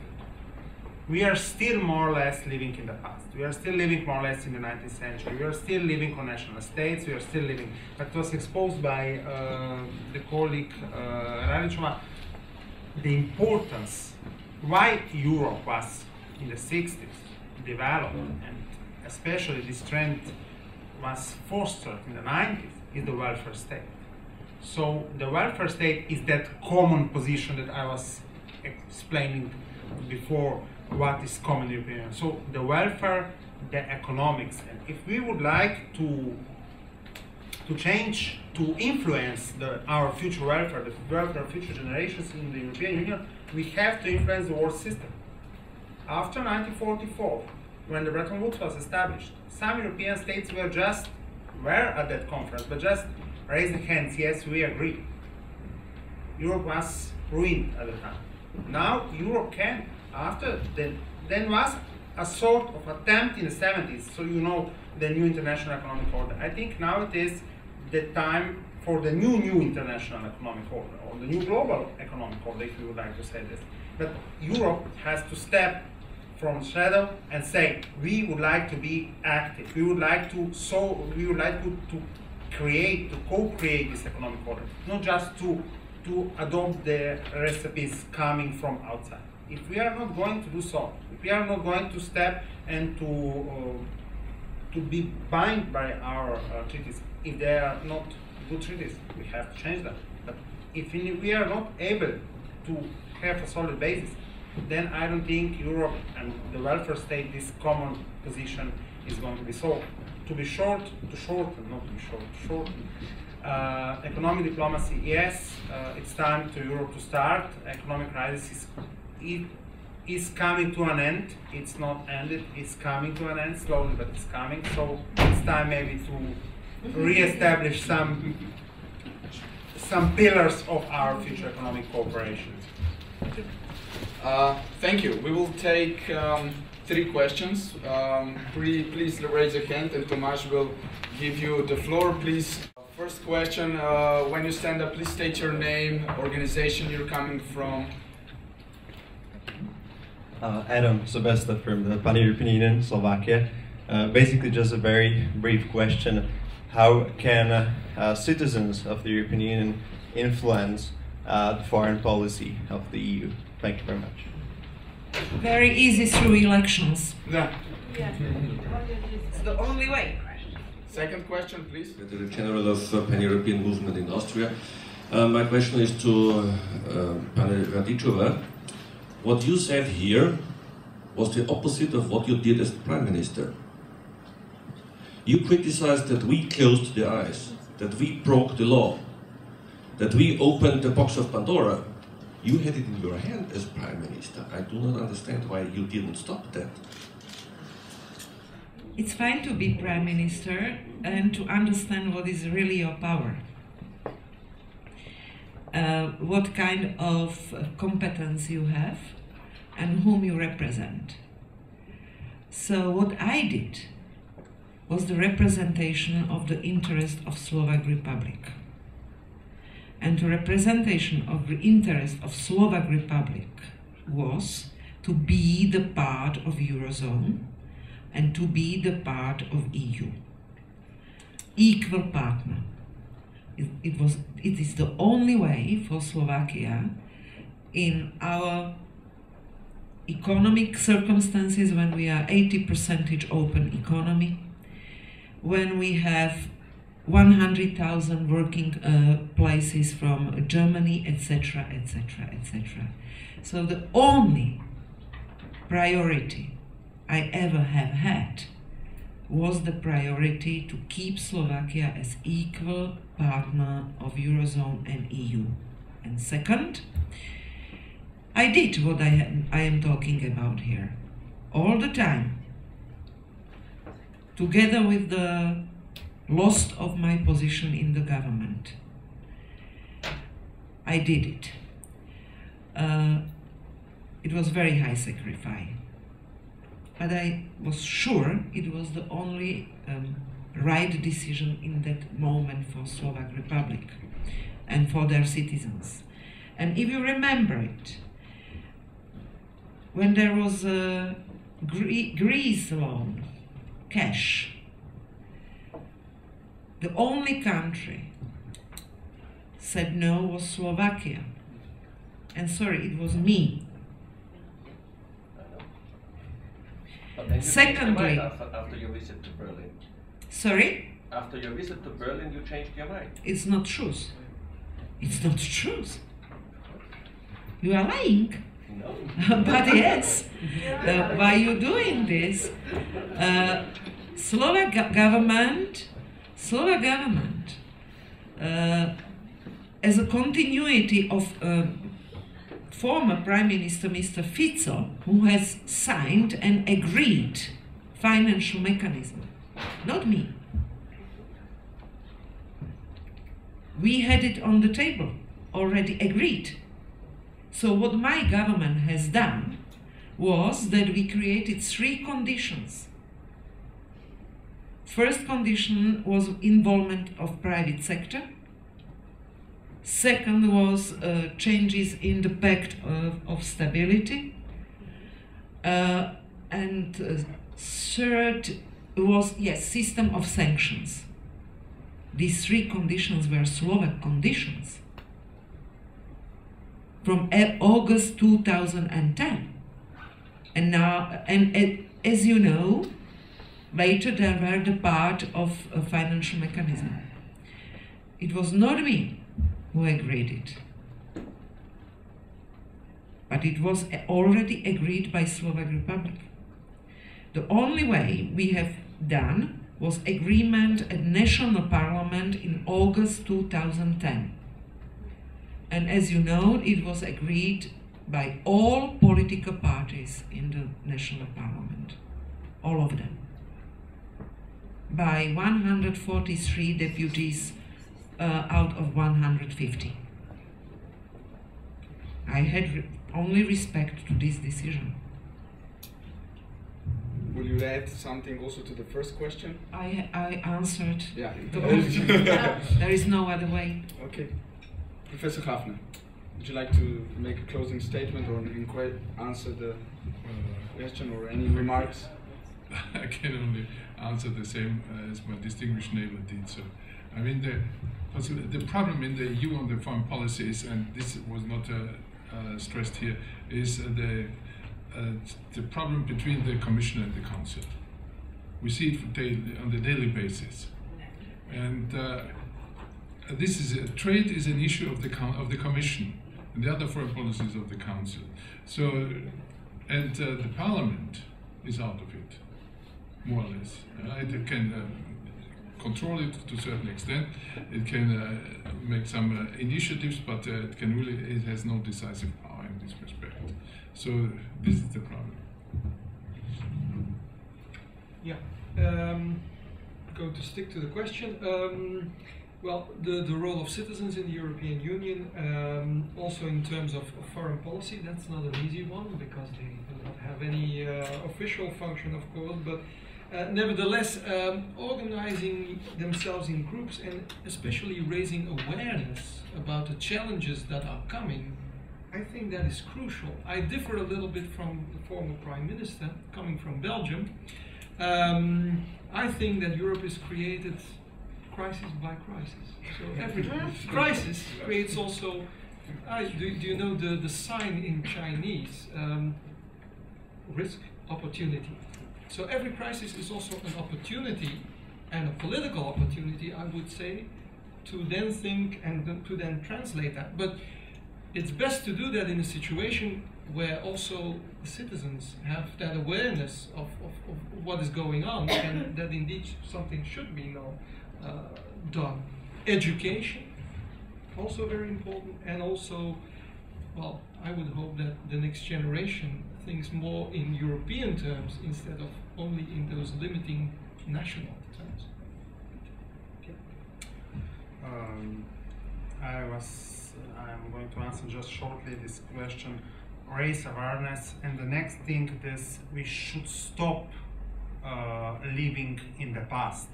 we are still more or less living in the past. We are still living more or less in the 19th century. We are still living on national states. We are still living. That was exposed by the colleague Radichova, the importance, why Europe was in the 60s developed, and especially this trend was fostered in the 90s, is the welfare state. So the welfare state is that common position that I was explaining before, what is common European. So the welfare, the economics, and if we would like to change, to influence our future welfare, the welfare of future generations in the European Union, we have to influence the world system. After 1944, when the Bretton Woods was established, some European states were at that conference, but just raised their hands, yes, we agree. Europe was ruined at the time. Now Europe can, after then was a sort of attempt in the 70s, so you know, the new international economic order. I think now it is the time for the new international economic order, or the new global economic order, if you would like to say this. But Europe has to step from shadow and say, we would like to be active. We would like to create, to co-create this economic order, not just to adopt the recipes coming from outside. If we are not going to do so, if we are not going to step and to be bound by our treaties, if they are not good treaties, we have to change them. But if we are not able to have a solid basis, then I don't think Europe and the welfare state, this common position, is going to be solved. To shorten, economic diplomacy, yes, it's time to Europe to start. Economic crisis is coming to an end. It's not ended, it's coming to an end, slowly, but it's coming. So it's time maybe to re-establish some pillars of our future economic cooperation. Thank you. We will take 3 questions. Please raise your hand and Tomasz will give you the floor, please. First question, when you stand up, please state your name, organization you're coming from. Adam Sebesta from the Paneuropean Union, Slovakia. Basically just a very brief question. How can citizens of the European Union influence the foreign policy of the EU? Thank you very much. Very easy, through elections. Yeah. It's the only way. Second question, please. The General of Pan-European Movement in Austria. My question is to Pani Radichova. What you said here was the opposite of what you did as Prime Minister. You criticized that we closed the eyes, that we broke the law, that we opened the box of Pandora. You had it in your hand as Prime Minister. I do not understand why you didn't stop that. It's fine to be Prime Minister and to understand what is really your power. What kind of competence you have and whom you represent. So what I did was the representation of the interest of Slovak Republic. And the representation of the interest of Slovak Republic was to be the part of Eurozone and to be the part of EU. Equal partner. It is the only way for Slovakia in our economic circumstances, when we are 80% open economy, when we have 100,000 working places from Germany, etc., etc., etc. So the only priority I ever have had was the priority to keep Slovakia as equal partner of Eurozone and EU. And second, I did what I am talking about here all the time, together with the loss of my position in the government. I did it. It was very high sacrifice, but I was sure it was the only right decision in that moment for Slovak Republic and for their citizens. And if you remember it, when there was a Greece loan, cash, the only country said no was Slovakia. And sorry, it was me. But then you Secondly, changed your mind after your visit to Berlin. Sorry? After your visit to Berlin, you changed your mind. It's not true. It's not true. You are lying. No. But yes, why you doing this? Slovak government, as a continuity of former Prime Minister Mr. Fico, who has signed and agreed financial mechanism, not me. We had it on the table, already agreed. So what my government has done was that we created 3 conditions. First condition was involvement of private sector. Second was changes in the Pact of Stability. And third was, yes, system of sanctions. These 3 conditions were Slovak conditions from August 2010. And now, and as you know, later they were the part of a financial mechanism. It was not me who agreed it, but it was already agreed by Slovak Republic. The only way we have done was agreement at National Parliament in August 2010. And as you know, it was agreed by all political parties in the National Parliament, all of them, by 143 deputies out of 150. I had only respect to this decision. Will you add something also to the first question? I answered. Yeah. There is no other way. Okay. Professor Hafner, would you like to make a closing statement or answer the question or any remarks? I can only answer the same as my distinguished neighbor did. So, I mean, the problem in the EU on the foreign policies, and this was not stressed here, is the problem between the Commission and the Council. We see it on the daily basis, and this is trade is an issue of the Commission, and the other foreign policies of the Council. So, and the Parliament is out of it, more or less. It can control it to a certain extent. It can make some initiatives, but it has no decisive power in this respect. So this is the problem. Yeah, going to stick to the question. Well, the role of citizens in the European Union, also in terms of foreign policy, that's not an easy one because they do not have any official function, of course, but nevertheless, organizing themselves in groups and especially raising awareness about the challenges that are coming, I think that is crucial. I differ a little bit from the former Prime Minister, coming from Belgium. I think that Europe is created crisis by crisis. So every crisis creates also, do you know the sign in Chinese? Risk, opportunity. So every crisis is also an opportunity, and a political opportunity, I would say, to then think and to then translate that. But it's best to do that in a situation where also the citizens have that awareness of what is going on and that indeed something should be done. Education, also very important, and also, well, I would hope that the next generation thinks more in European terms instead of only in those limiting national terms. Okay. I'm going to answer just shortly this question. Raise awareness, and the next thing is we should stop living in the past.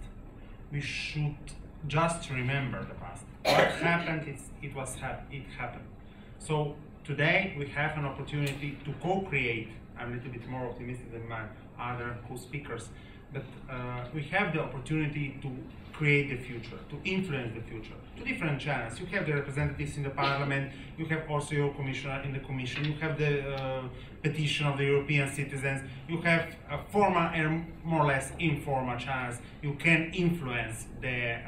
We should just remember the past. What happened? It happened. So today we have an opportunity to co-create I'm a little bit more optimistic than my other co-speakers. But we have the opportunity to create the future, to influence the future, two different channels. You have the representatives in the parliament, you have also your commissioner in the commission, you have the petition of the European citizens, you have formal and more or less informal channels. You can influence the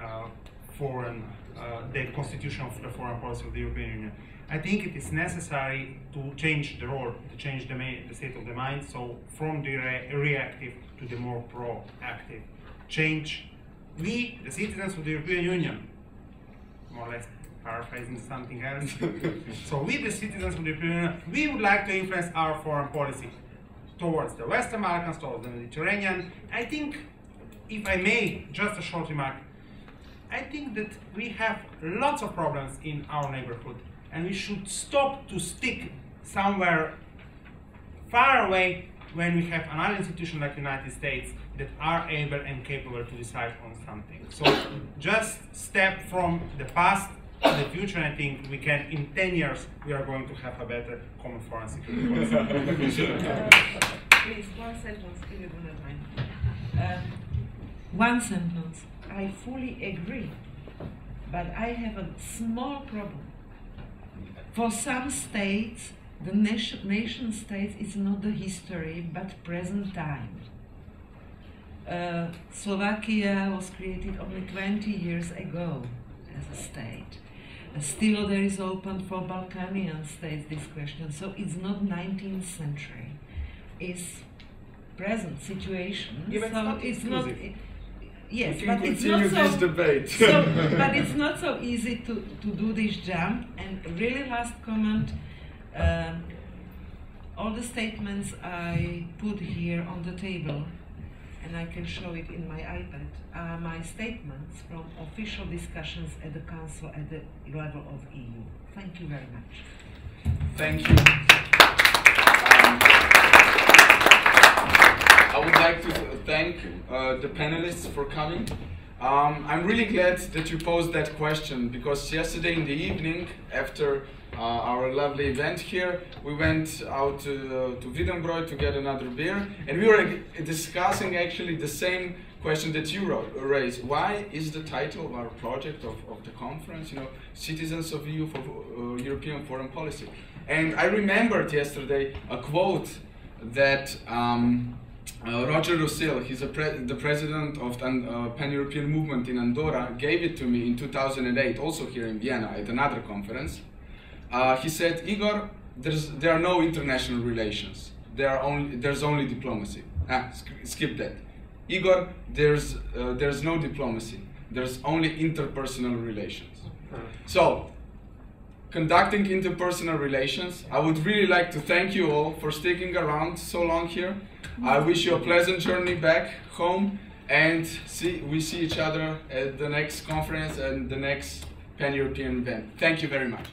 the constitution of the foreign policy of the European Union. I think it is necessary to change the role, to change the state of the mind, so from the reactive to the more proactive. Change, we, the citizens of the European Union, more or less paraphrasing something else, so we, the citizens of the European Union, we would like to influence our foreign policy towards the Western Balkans, towards the Mediterranean. I think, if I may, just a short remark, I think that we have lots of problems in our neighborhood, and we should stop to stick somewhere far away when we have another institution like the United States that are able and capable to decide on something. So just step from the past to the future, and I think we can, in 10 years, we are going to have a better common foreign security policy. Please, one sentence, if you do not mind. One sentence. I fully agree, but I have a small problem. For some states, the nation state is not the history, but present time. Slovakia was created only 20 years ago as a state. Still there is open for Balkanian states this question, so it's not 19th century. It's present situation. Yeah, so it's not. Yes, but it's continue not this debate. but it's not so easy to do this jump. And really, last comment. All the statements I put here on the table, and I can show it in my iPad, are my statements from official discussions at the Council at the level of EU. Thank you very much. Thank you. I would like to thank the panelists for coming. I'm really glad that you posed that question, because yesterday in the evening, after our lovely event here, we went out to Wiedenbroich to get another beer, and we were discussing actually the same question that you raised. Why is the title of our project, of the conference, Citizens of EU for European Foreign Policy? And I remembered yesterday a quote that Roger Roussel, he's the president of the Pan-European movement in Andorra, gave it to me in 2008, also here in Vienna at another conference. He said, Igor, there are no international relations. There's only diplomacy. Skip that. Igor, there's no diplomacy. There's only interpersonal relations. So, conducting interpersonal relations, I would really like to thank you all for sticking around so long here. I wish you a pleasant journey back home, and we see each other at the next conference and the next Pan-European event. Thank you very much.